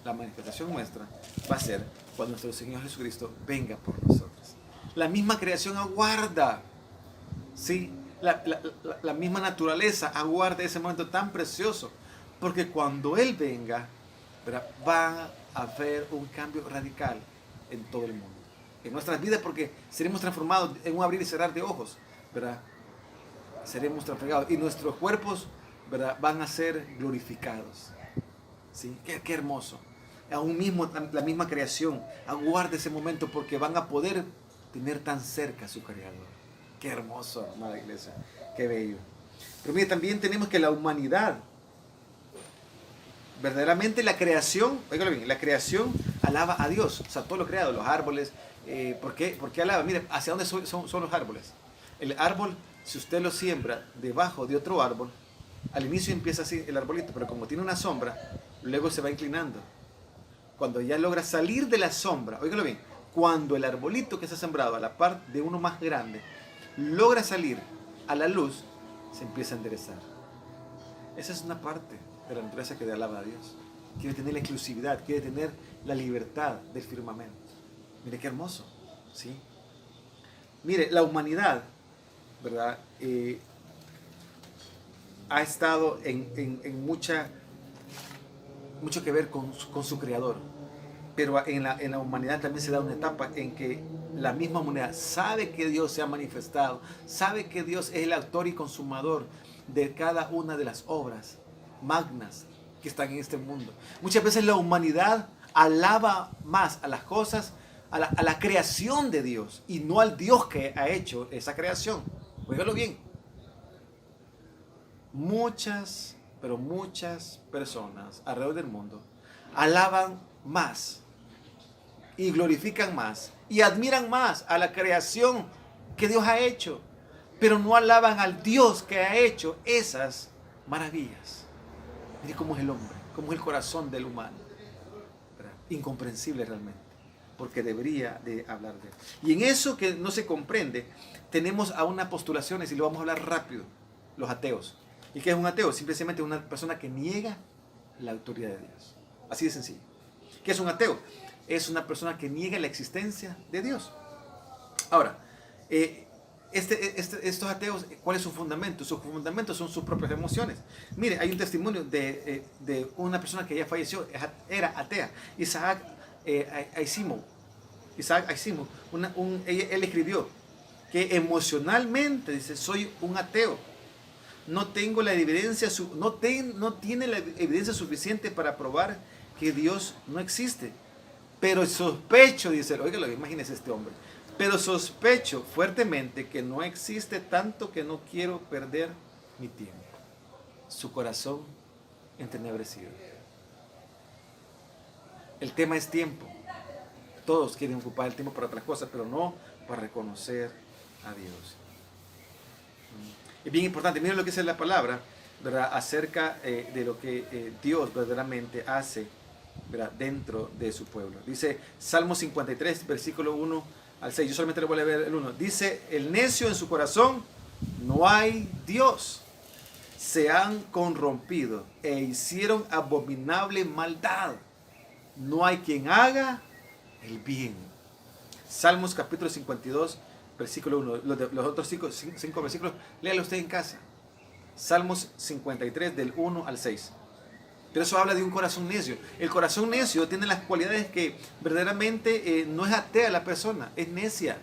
La manifestación nuestra va a ser cuando nuestro Señor Jesucristo venga por nosotros. La misma creación aguarda, ¿sí? La misma naturaleza aguarda ese momento tan precioso, porque cuando Él venga, ¿verdad?, va a haber un cambio radical en todo el mundo, en nuestras vidas, porque seremos transformados en un abrir y cerrar de ojos, ¿verdad? Seremos transformados y nuestros cuerpos, ¿verdad?, van a ser glorificados, ¿sí? Qué hermoso. Aún mismo la misma creación aguarda ese momento, porque van a poder tener tan cerca a su Creador. Qué hermoso, amada iglesia, qué bello. Pero mire, también tenemos que la humanidad, verdaderamente la creación, oígalo bien, la creación alaba a Dios. O sea, todo lo creado, los árboles, ¿por qué alaba? Mire, ¿hacia dónde son los árboles? El árbol, si usted lo siembra debajo de otro árbol, al inicio empieza así el arbolito, pero como tiene una sombra, luego se va inclinando. Cuando ya logra salir de la sombra, oígalo bien, cuando el arbolito que está sembrado a la par de uno más grande logra salir a la luz, se empieza a enderezar. Esa es una parte de la naturaleza que alaba a Dios. Quiere tener la exclusividad, quiere tener la libertad del firmamento. Mire qué hermoso, ¿sí? Mire, la humanidad, ¿verdad?, ha estado en mucho que ver con su Creador. Pero en la humanidad también se da una etapa en que la misma humanidad sabe que Dios se ha manifestado, sabe que Dios es el autor y consumador de cada una de las obras magnas que están en este mundo. Muchas veces la humanidad alaba más a las cosas, a la creación de Dios, y no al Dios que ha hecho esa creación. Óigalo bien. Muchas, pero muchas personas alrededor del mundo alaban más y glorifican más y admiran más a la creación que Dios ha hecho, pero no alaban al Dios que ha hecho esas maravillas. Mire cómo es el hombre, cómo es el corazón del humano, ¿verdad? Incomprensible realmente, porque debería de hablar de él. Y en eso que no se comprende, tenemos a unas postulaciones, y lo vamos a hablar rápido: los ateos. ¿Y qué es un ateo? Simplemente una persona que niega la autoridad de Dios. Así de sencillo. ¿Qué es un ateo? Es una persona que niega la existencia de Dios. Ahora, estos ateos, ¿cuál es su fundamento? Sus fundamentos son sus propias emociones. Mire, hay un testimonio de una persona que ya falleció, era atea, Isaac Asimov. Él escribió que emocionalmente, dice, soy un ateo. No tengo la evidencia, no tiene la evidencia suficiente para probar que Dios no existe. Pero sospecho, dice, oígalo, imagínese este hombre, pero sospecho fuertemente que no existe, tanto que no quiero perder mi tiempo. Su corazón entenebrecido. El tema es tiempo. Todos quieren ocupar el tiempo para otras cosas, pero no para reconocer a Dios. Es bien importante, miren lo que dice la palabra, ¿verdad?, acerca de lo que Dios verdaderamente hace, ¿verdad?, dentro de su pueblo. Dice Salmo 53, versículo 1 al 6. Yo solamente le voy a leer el 1. Dice: el necio en su corazón, no hay Dios. Se han corrompido e hicieron abominable maldad. No hay quien haga el bien. Salmos capítulo 52, versículo 1. Los otros cinco versículos, léalo usted en casa. Salmos 53, del 1 al 6. Pero eso habla de un corazón necio. El corazón necio tiene las cualidades que verdaderamente no es atea la persona, es necia.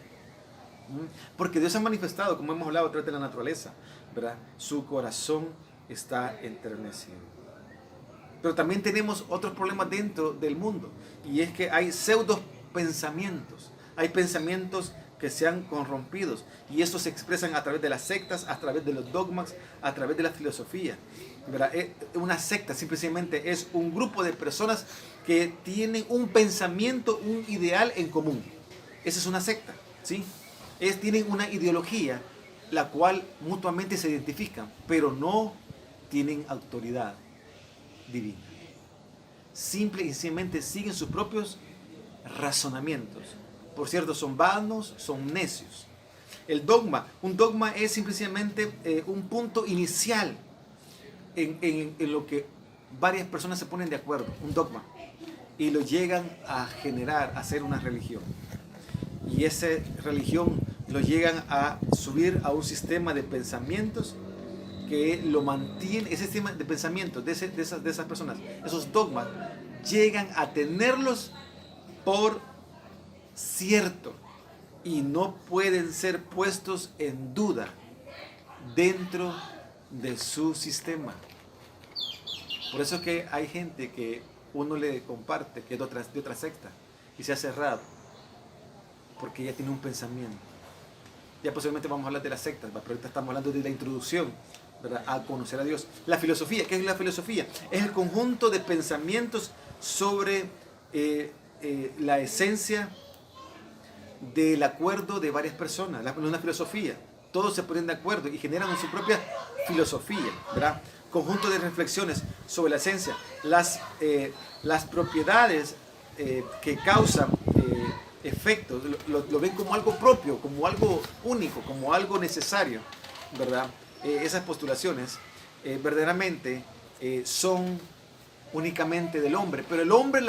Porque Dios ha manifestado, como hemos hablado a través de la naturaleza, ¿verdad? Su corazón está enternecido. Pero también tenemos otros problemas dentro del mundo. Y es que hay pseudo pensamientos. Hay pensamientos que se han corrompido. Y estos se expresan a través de las sectas, a través de los dogmas, a través de la filosofía. ¿Verdad? Una secta simplemente es un grupo de personas que tienen un pensamiento, un ideal en común. Esa es una secta, ¿sí? Tienen una ideología la cual mutuamente se identifican, pero no tienen autoridad divina. Simple y sencillamente siguen sus propios razonamientos. Por cierto, son vanos, son necios. Un dogma es simplemente un punto inicial en lo que varias personas se ponen de acuerdo, un dogma, y lo llegan a generar, a hacer una religión. Y esa religión lo llegan a subir a un sistema de pensamientos que lo mantiene, ese sistema de pensamientos de esas personas, esos dogmas, llegan a tenerlos por cierto y no pueden ser puestos en duda dentro de su sistema. Por eso es que hay gente que uno le comparte que es de otra secta y se ha cerrado porque ya tiene un pensamiento. Ya posiblemente vamos a hablar de las sectas, pero ahorita estamos hablando de la introducción, ¿verdad?, a conocer a Dios. La filosofía, ¿qué es la filosofía? Es el conjunto de pensamientos sobre la esencia del acuerdo de varias personas. Una filosofía, todos se ponen de acuerdo y generan su propia filosofía, ¿verdad? Conjunto de reflexiones sobre la esencia, las propiedades que causan efectos, lo ven como algo propio, como algo único, como algo necesario, ¿verdad? Esas postulaciones verdaderamente son únicamente del hombre, pero el hombre,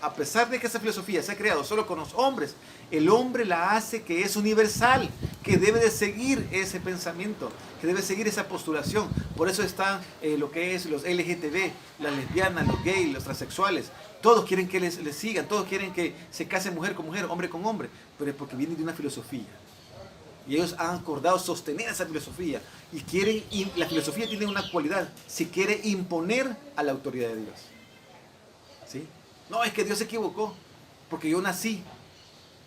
a pesar de que esa filosofía se ha creado solo con los hombres, el hombre la hace que es universal, que debe de seguir ese pensamiento, que debe seguir esa postulación. Por eso está lo que es los LGTB, las lesbianas, los gays, los transexuales. Todos quieren que les sigan, todos quieren que se case mujer con mujer, hombre con hombre, pero es porque viene de una filosofía. Y ellos han acordado sostener esa filosofía. Y la filosofía tiene una cualidad: si quiere imponer a la autoridad de Dios. ¿Sí? No, es que Dios se equivocó, porque yo nací,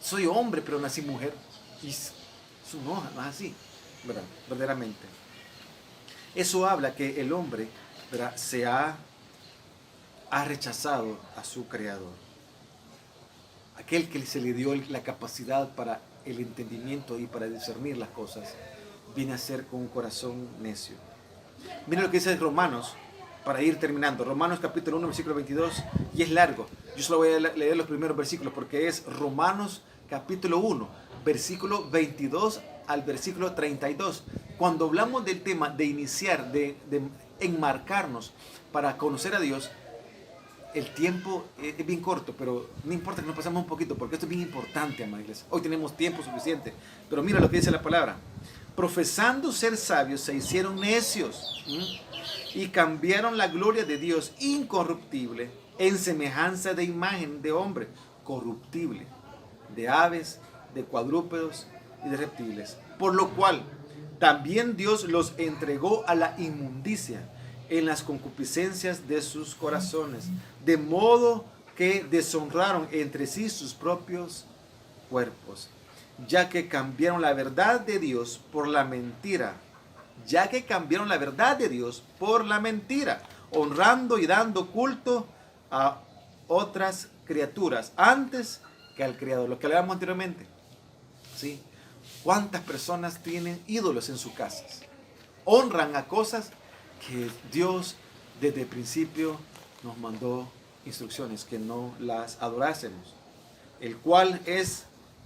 soy hombre, pero nací mujer. Y eso no es así, ¿verdad? Verdaderamente. Eso habla que el hombre, ¿verdad?, ha rechazado a su creador. Aquel que se le dio la capacidad para el entendimiento y para discernir las cosas, viene a ser con un corazón necio. Miren lo que dice Romanos, para ir terminando. Romanos capítulo 1, versículo 22, y es largo. Yo solo voy a leer los primeros versículos porque es Romanos capítulo 1, versículo 22 al versículo 32. Cuando hablamos del tema de iniciar, de enmarcarnos para conocer a Dios, el tiempo es bien corto, pero no importa que nos pasemos un poquito, porque esto es bien importante, amada iglesia. Hoy tenemos tiempo suficiente, pero mira lo que dice la palabra. Profesando ser sabios, se hicieron necios y cambiaron la gloria de Dios incorruptible en semejanza de imagen de hombre corruptible, de aves, de cuadrúpedos y de reptiles. Por lo cual, también Dios los entregó a la inmundicia en las concupiscencias de sus corazones, de modo que deshonraron entre sí sus propios cuerpos, ya que cambiaron la verdad de Dios por la mentira, honrando y dando culto a otras criaturas antes que al Creador, lo que hablábamos anteriormente. ¿Sí? ¿Cuántas personas tienen ídolos en sus casas? Honran a cosas que Dios desde el principio nos mandó instrucciones, que no las adorásemos, el cual es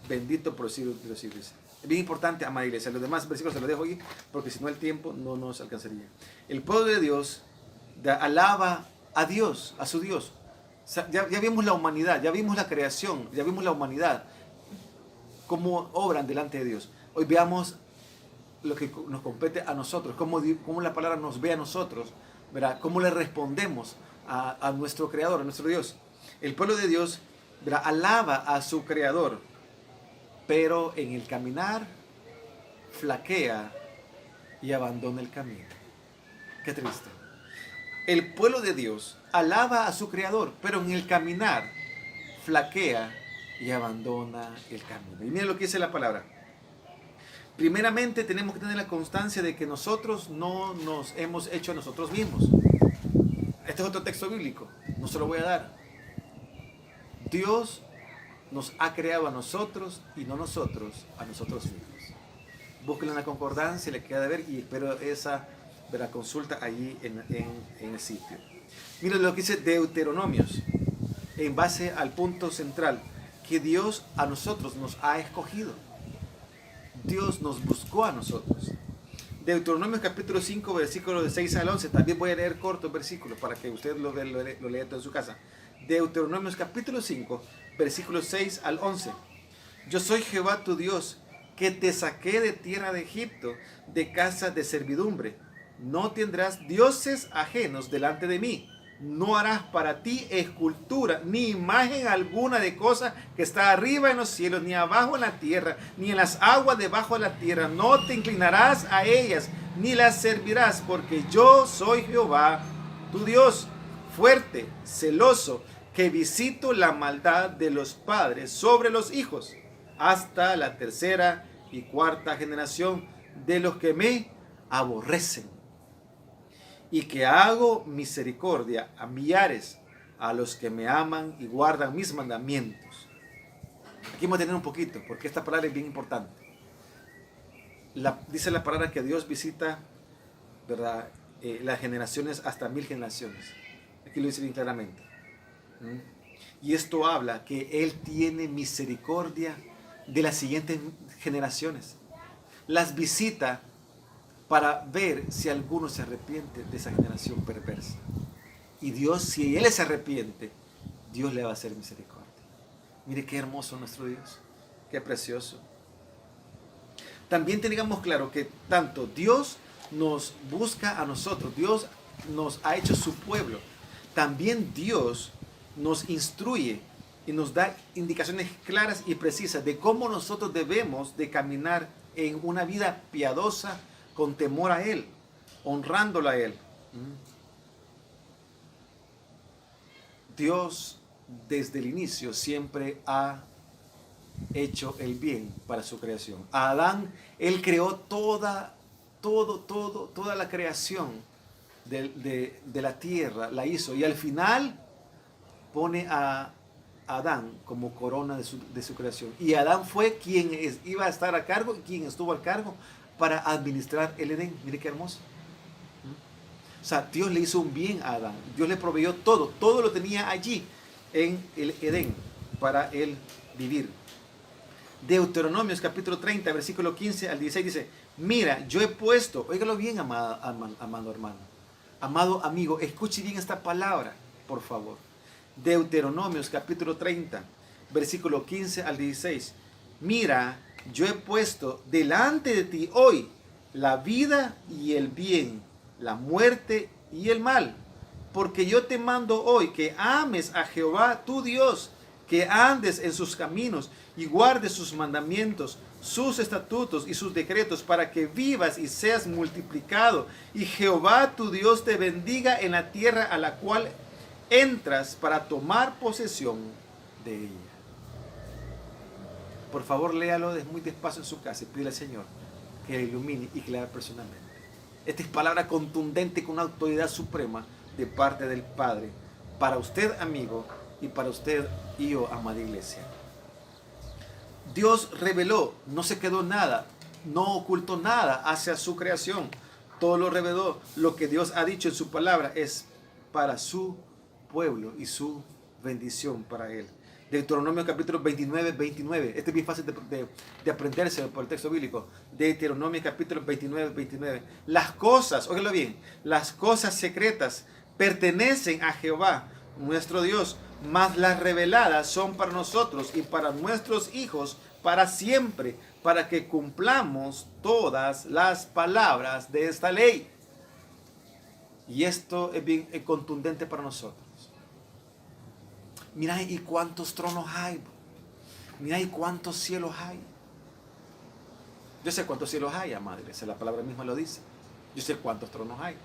bendito por los siglos de los siglos. Es bien importante, amada iglesia. Los demás versículos se los dejo aquí, porque si no el tiempo no nos alcanzaría. El pueblo de Dios alaba a Dios, a su Dios. Ya vimos la humanidad, ya vimos la creación, ya vimos la humanidad. cómo obran delante de Dios. Hoy veamos lo que nos compete a nosotros, cómo la palabra nos ve a nosotros, ¿verdad? Cómo le respondemos a nuestro Creador, a nuestro Dios. El pueblo de Dios, ¿verdad?, alaba a su Creador, pero en el caminar flaquea y abandona el camino. Qué triste. El pueblo de Dios alaba a su Creador, pero en el caminar flaquea y abandona el camino. Y miren lo que dice la palabra. Primeramente tenemos que tener la constancia de que nosotros no nos hemos hecho a nosotros mismos. Este es otro texto bíblico, no se lo voy a dar. Dios nos ha creado a nosotros y no nosotros a nosotros mismos. Búsquenlo en la concordancia, le queda de ver, y espero esa consulta allí en el sitio. Miren lo que dice Deuteronomios, en base al punto central, que Dios a nosotros nos ha escogido. Dios nos buscó a nosotros. Deuteronomios capítulo 5, versículos de 6 al 11. También voy a leer cortos versículos para que usted lo lea todo en su casa. Deuteronomios capítulo 5, versículos 6 al 11. Yo soy Jehová tu Dios, que te saqué de tierra de Egipto, de casa de servidumbre. No tendrás dioses ajenos delante de mí. No harás para ti escultura, ni imagen alguna de cosa que está arriba en los cielos, ni abajo en la tierra, ni en las aguas debajo de la tierra. No te inclinarás a ellas, ni las servirás, porque yo soy Jehová, tu Dios, fuerte, celoso, que visito la maldad de los padres sobre los hijos, hasta la tercera y cuarta generación de los que me aborrecen. Y que hago misericordia a millares, a los que me aman y guardan mis mandamientos. Aquí vamos a tener un poquito, porque esta palabra es bien importante. Dice la palabra que Dios visita, ¿verdad?, las generaciones hasta 1000 generaciones. Aquí lo dice bien claramente. Y esto habla que Él tiene misericordia de las siguientes generaciones. Las visita para ver si alguno se arrepiente de esa generación perversa. Y Dios, si Él se arrepiente, Dios le va a hacer misericordia. Mire qué hermoso nuestro Dios, qué precioso. También tengamos claro que tanto Dios nos busca a nosotros, Dios nos ha hecho su pueblo, también Dios nos instruye y nos da indicaciones claras y precisas de cómo nosotros debemos de caminar en una vida piadosa, con temor a Él, honrándolo a Él. Dios desde el inicio siempre ha hecho el bien para su creación. A Adán, Él creó toda la creación de la tierra, la hizo, y al final pone a Adán como corona de su creación. Y Adán fue quien iba a estar a cargo, quien estuvo a cargo para administrar el Edén. Mire qué hermoso. O sea, Dios le hizo un bien a Adán. Dios le proveyó todo lo tenía allí en el Edén para él vivir. Deuteronomios capítulo 30, versículo 15 al 16 dice: mira, yo he puesto, óigalo bien, amado hermano, amado amigo, escuche bien esta palabra, por favor. Deuteronomios capítulo 30, versículo 15 al 16. Mira, yo he puesto delante de ti hoy la vida y el bien, la muerte y el mal, porque yo te mando hoy que ames a Jehová tu Dios, que andes en sus caminos y guardes sus mandamientos, sus estatutos y sus decretos, para que vivas y seas multiplicado, y Jehová tu Dios te bendiga en la tierra a la cual entras para tomar posesión de ella. Por favor, léalo muy despacio en su casa y pídele al Señor que le ilumine y que le haga personalmente. Esta es palabra contundente con una autoridad suprema de parte del Padre, para usted, amigo, y para usted y yo, amada iglesia. Dios reveló, no se quedó nada, no ocultó nada hacia su creación. Todo lo reveló. Lo que Dios ha dicho en su palabra es para su pueblo y su bendición para él. Deuteronomio capítulo 29, 29. Este es bien fácil de aprenderse por el texto bíblico. Deuteronomio capítulo 29, 29. Las cosas, óiganlo bien, las cosas secretas pertenecen a Jehová, nuestro Dios, mas las reveladas son para nosotros y para nuestros hijos, para siempre, para que cumplamos todas las palabras de esta ley. Y esto es bien contundente para nosotros. Mira, ¿y cuántos tronos hay? Mira, ¿y cuántos cielos hay? Yo sé cuántos cielos hay, amada iglesia, la palabra misma lo dice. Yo sé cuántos tronos hay.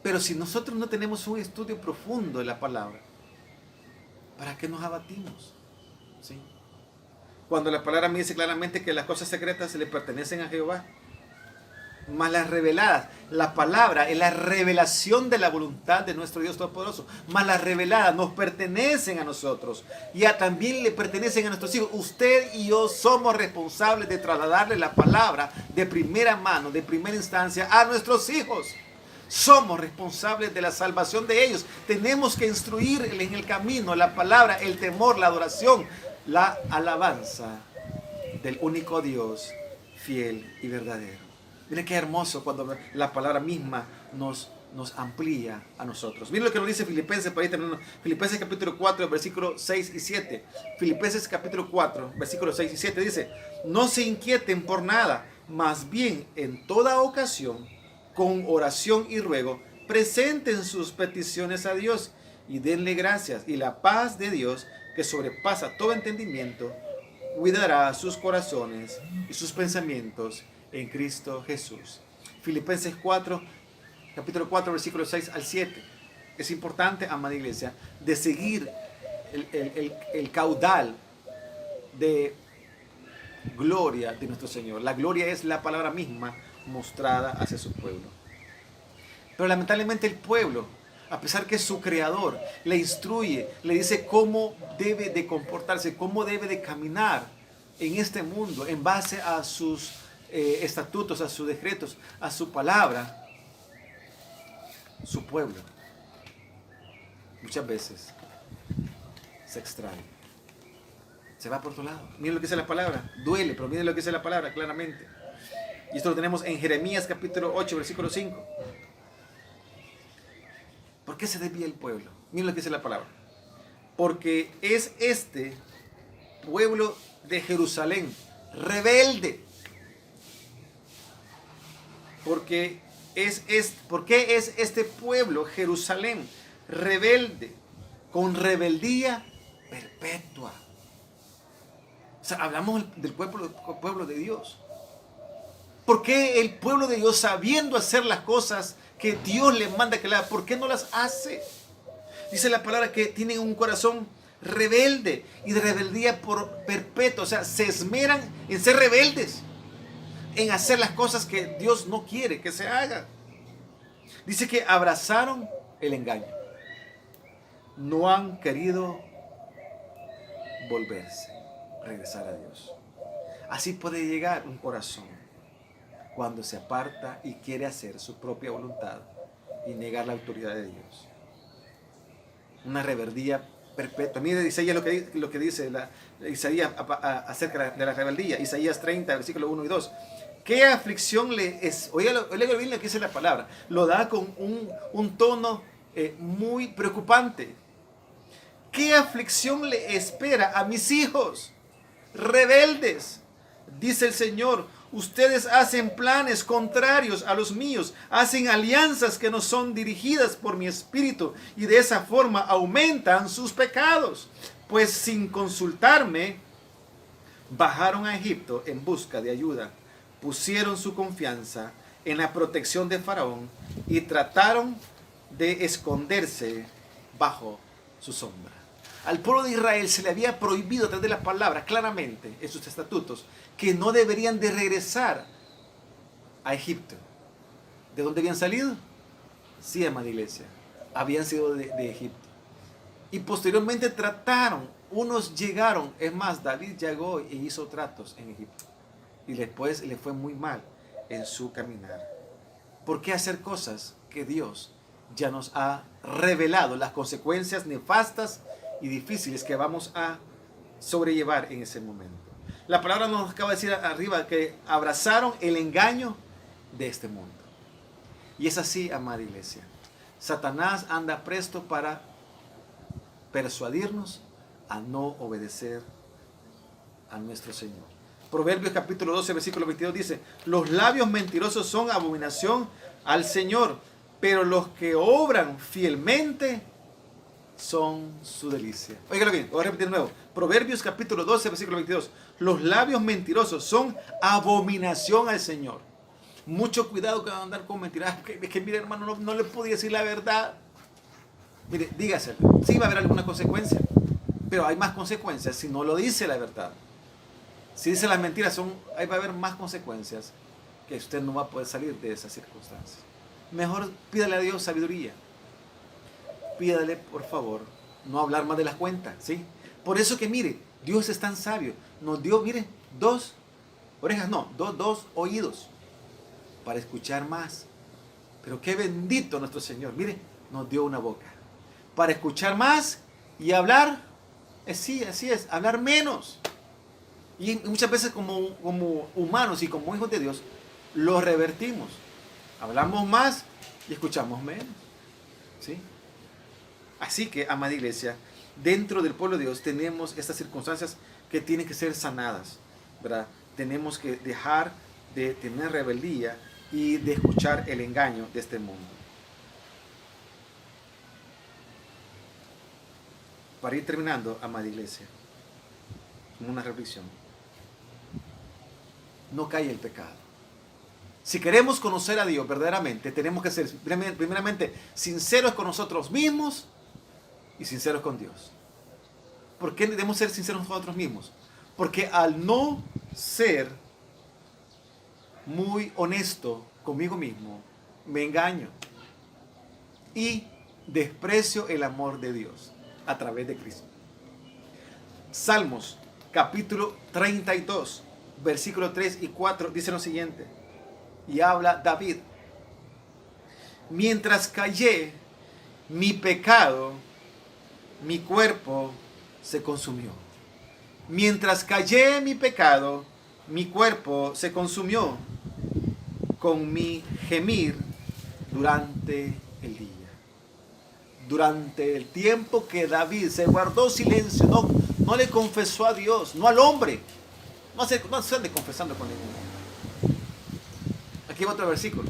Pero si nosotros no tenemos un estudio profundo de la palabra, ¿para qué nos abatimos? ¿Sí? Cuando la palabra me dice claramente que las cosas secretas le pertenecen a Jehová, más las reveladas, la palabra es la revelación de la voluntad de nuestro Dios Todopoderoso, más las reveladas nos pertenecen a nosotros y también le pertenecen a nuestros hijos. Usted y yo somos responsables de trasladarle la palabra de primera mano, de primera instancia a nuestros hijos. Somos responsables de la salvación de ellos. Tenemos que instruir en el camino, la palabra, el temor, la adoración, la alabanza del único Dios fiel y verdadero. Miren qué hermoso cuando la palabra misma nos amplía a nosotros. Miren lo que nos dice Filipenses, para ir terminando. Filipenses capítulo 4, versículos 6 y 7. Filipenses capítulo 4, versículos 6 y 7 dice: no se inquieten por nada, más bien en toda ocasión, con oración y ruego, presenten sus peticiones a Dios y denle gracias. Y la paz de Dios, que sobrepasa todo entendimiento, cuidará sus corazones y sus pensamientos en Cristo Jesús. Filipenses 4, capítulo 4, versículos 6 al 7. Es importante, amada iglesia, de seguir el caudal de gloria de nuestro Señor. La gloria es la palabra misma mostrada hacia su pueblo. Pero lamentablemente el pueblo, a pesar que su creador le instruye, le dice cómo debe de comportarse, cómo debe de caminar en este mundo en base a sus estatutos, a sus decretos, a su palabra, su pueblo muchas veces se extrae, se va por otro lado. Miren lo que dice la palabra, duele, pero miren lo que dice la palabra claramente. Y esto lo tenemos en Jeremías capítulo 8, versículo 5. ¿Por qué se desvía el pueblo? Miren lo que dice la palabra. Porque es este pueblo de Jerusalén rebelde. ¿Por qué es este pueblo, Jerusalén, rebelde, con rebeldía perpetua? O sea, hablamos del pueblo de Dios. ¿Por qué el pueblo de Dios, sabiendo hacer las cosas que Dios le manda que le haga, por qué no las hace? Dice la palabra que tienen un corazón rebelde y de rebeldía por perpetua. O sea, se esmeran en ser rebeldes, en hacer las cosas que Dios no quiere que se hagan. Dice que abrazaron el engaño. No han querido volverse, regresar a Dios. Así puede llegar un corazón cuando se aparta y quiere hacer su propia voluntad y negar la autoridad de Dios. Una rebeldía perpetua. Mire Isaías lo que dice Isaías acerca de la rebeldía. Isaías 30, versículos 1 y 2. ¿Qué aflicción le es? Oiga bien lo que dice la palabra. Lo da con un tono muy preocupante. ¿Qué aflicción le espera a mis hijos rebeldes? Dice el Señor. Ustedes hacen planes contrarios a los míos, hacen alianzas que no son dirigidas por mi espíritu y de esa forma aumentan sus pecados. Pues sin consultarme, bajaron a Egipto en busca de ayuda, pusieron su confianza en la protección de Faraón y trataron de esconderse bajo su sombra. Al pueblo de Israel se le había prohibido a través de la palabra claramente en sus estatutos que no deberían de regresar a Egipto. ¿De dónde habían salido? Sí, amada iglesia, habían sido de Egipto. Y posteriormente trataron, unos llegaron, es más, David llegó e hizo tratos en Egipto. Y después le fue muy mal en su caminar. ¿Por qué hacer cosas que Dios ya nos ha revelado, las consecuencias nefastas y difíciles que vamos a sobrellevar en ese momento? La palabra nos acaba de decir arriba que abrazaron el engaño de este mundo. Y es así, amada iglesia. Satanás anda presto para persuadirnos a no obedecer a nuestro Señor. Proverbios capítulo 12, versículo 22 dice: los labios mentirosos son abominación al Señor, pero los que obran fielmente son su delicia. Óigalo bien, voy a repetir de nuevo. Proverbios capítulo 12, versículo 22. Los labios mentirosos son abominación al Señor. Mucho cuidado con andar con mentiras. Es que mire, hermano, no le podía decir la verdad. Mire, dígaselo. Sí va a haber alguna consecuencia, pero hay más consecuencias si no lo dice la verdad. Si dice las mentiras, ahí va a haber más consecuencias que usted no va a poder salir de esas circunstancias. Mejor pídale a Dios sabiduría. Pídale, por favor, no hablar más de las cuentas, ¿sí? Por eso que mire, Dios es tan sabio. Nos dio, mire, dos orejas, no, dos oídos para escuchar más. Pero qué bendito nuestro Señor. Mire, nos dio una boca para escuchar más y hablar, sí, así es, hablar menos. Y muchas veces como humanos y como hijos de Dios, lo revertimos. Hablamos más y escuchamos menos, ¿sí? Así que, amada iglesia, dentro del pueblo de Dios tenemos estas circunstancias que tienen que ser sanadas, ¿verdad? Tenemos que dejar de tener rebeldía y de escuchar el engaño de este mundo. Para ir terminando, amada iglesia, una reflexión. No cae el pecado. Si queremos conocer a Dios verdaderamente, tenemos que ser primeramente sinceros con nosotros mismos y sinceros con Dios. ¿Por qué debemos ser sinceros con nosotros mismos? Porque al no ser muy honesto conmigo mismo, me engaño y desprecio el amor de Dios a través de Cristo. Salmos capítulo 32, versículos 3 y 4 dice lo siguiente, y habla David: mientras callé mi pecado, mi cuerpo se consumió. Mientras callé mi pecado, mi cuerpo se consumió con mi gemir durante el día. Durante el tiempo que David se guardó silencio, no le confesó a Dios, no al hombre. No se ande confesando con ninguno. Aquí va otro versículo.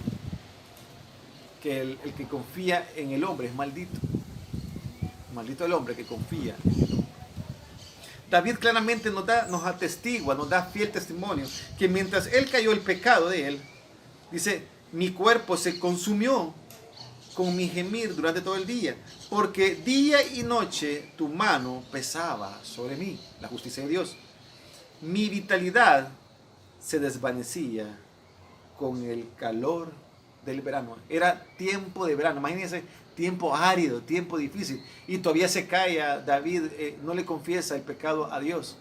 Que el que confía en el hombre es maldito. Maldito el hombre que confía en el hombre. David claramente nos atestigua, nos da fiel testimonio, que mientras él cayó el pecado de él, dice, mi cuerpo se consumió con mi gemir durante todo el día, porque día y noche tu mano pesaba sobre mí, la justicia de Dios. Mi vitalidad se desvanecía con el calor del verano. Era tiempo de verano, imagínense, tiempo árido, tiempo difícil. Y todavía se cae a David, no le confiesa el pecado a Dios.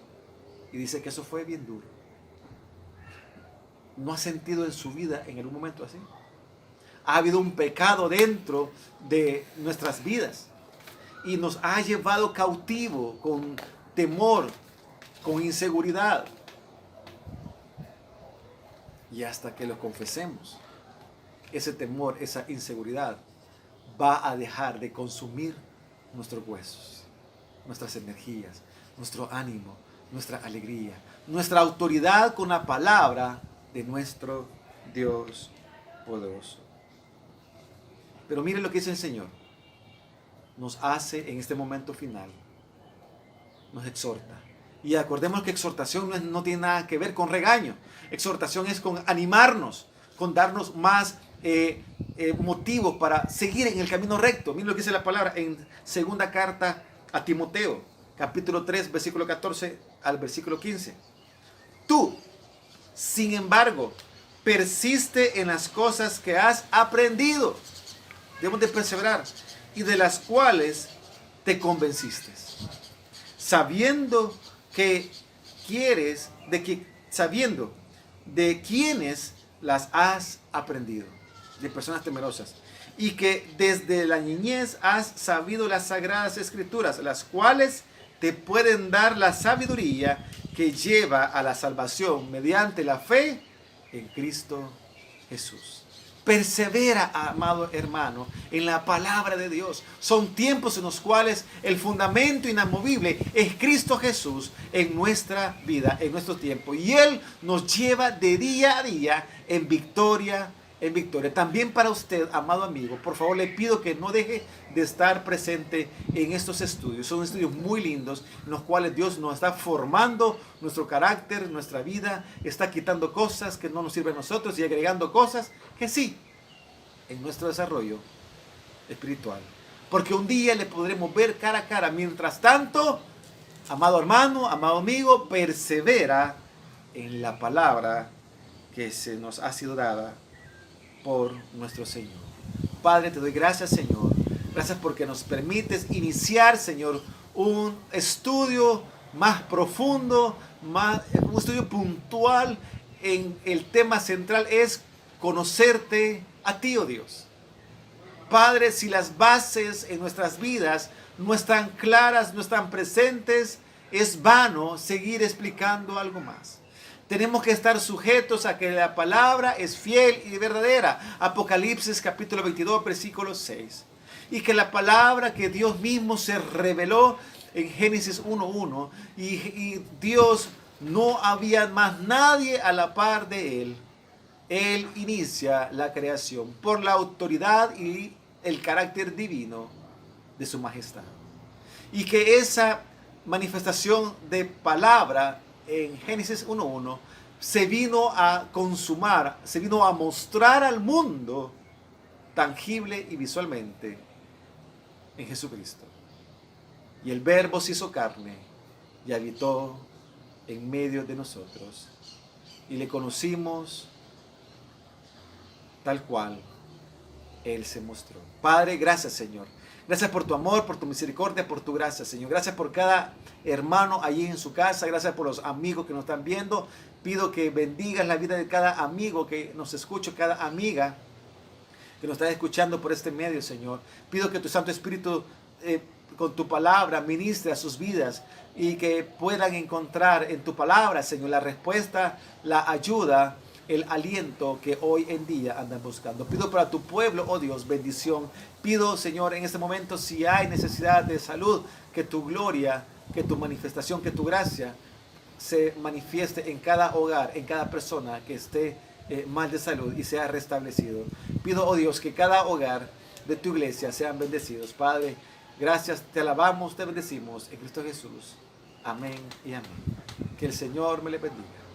Y dice que eso fue bien duro. ¿No ha sentido en su vida en algún momento así? Ha habido un pecado dentro de nuestras vidas y nos ha llevado cautivo con temor, con inseguridad. Y hasta que lo confesemos, ese temor, esa inseguridad va a dejar de consumir nuestros huesos, nuestras energías, nuestro ánimo, nuestra alegría, nuestra autoridad con la palabra de nuestro Dios poderoso. Pero miren lo que dice el Señor. Nos hace en este momento final, nos exhorta. Y acordemos que exhortación no tiene nada que ver con regaño. Exhortación es con animarnos, con darnos más motivos para seguir en el camino recto. Miren lo que dice la palabra en segunda carta a Timoteo, capítulo 3, versículo 14 al versículo 15. Tú, sin embargo, persiste en las cosas que has aprendido. Debemos de perseverar y de las cuales te convenciste, sabiendo de quienes las has aprendido, de personas temerosas, y que desde la niñez has sabido las sagradas escrituras, las cuales te pueden dar la sabiduría que lleva a la salvación mediante la fe en Cristo Jesús. Persevera, amado hermano, en la palabra de Dios. Son tiempos en los cuales el fundamento inamovible es Cristo Jesús en nuestra vida, en nuestro tiempo. Y Él nos lleva de día a día en victoria, en victoria. También para usted, amado amigo, por favor le pido que no deje de estar presente en estos estudios. Son estudios muy lindos en los cuales Dios nos está formando nuestro carácter, nuestra vida, está quitando cosas que no nos sirven a nosotros y agregando cosas que sí, en nuestro desarrollo espiritual. Porque un día le podremos ver cara a cara. Mientras tanto, amado hermano, amado amigo, persevera en la palabra que se nos ha sido dada por nuestro Señor. Padre, te doy gracias, Señor. Gracias porque nos permites iniciar, Señor, un estudio más profundo, un estudio puntual en el tema central es conocerte a ti, oh Dios. Padre, si las bases en nuestras vidas no están claras, no están presentes, es vano seguir explicando algo más. Tenemos que estar sujetos a que la palabra es fiel y verdadera. Apocalipsis capítulo 22, versículo 6. Y que la palabra que Dios mismo se reveló en Génesis 1:1 y Dios no había más nadie a la par de Él. Él inicia la creación por la autoridad y el carácter divino de su majestad. Y que esa manifestación de palabra en Génesis 1:1 se vino a consumar, se vino a mostrar al mundo tangible y visualmente en Jesucristo. Y el Verbo se hizo carne y habitó en medio de nosotros. Y le conocimos tal cual Él se mostró. Padre, gracias, Señor. Gracias por tu amor, por tu misericordia, por tu gracia, Señor. Gracias por cada hermano allí en su casa. Gracias por los amigos que nos están viendo. Pido que bendigas la vida de cada amigo que nos escucha, cada amiga que nos está escuchando por este medio, Señor. Pido que tu Santo Espíritu con tu palabra ministre a sus vidas y que puedan encontrar en tu palabra, Señor, la respuesta, la ayuda, el aliento que hoy en día andan buscando. Pido para tu pueblo, oh Dios, bendición. Pido, Señor, en este momento, si hay necesidad de salud, que tu gloria, que tu manifestación, que tu gracia se manifieste en cada hogar, en cada persona que esté mal de salud y sea restablecido. Pido, oh Dios, que cada hogar de tu iglesia sean bendecidos. Padre, gracias, te alabamos, te bendecimos en Cristo Jesús. Amén y amén. Que el Señor me le bendiga.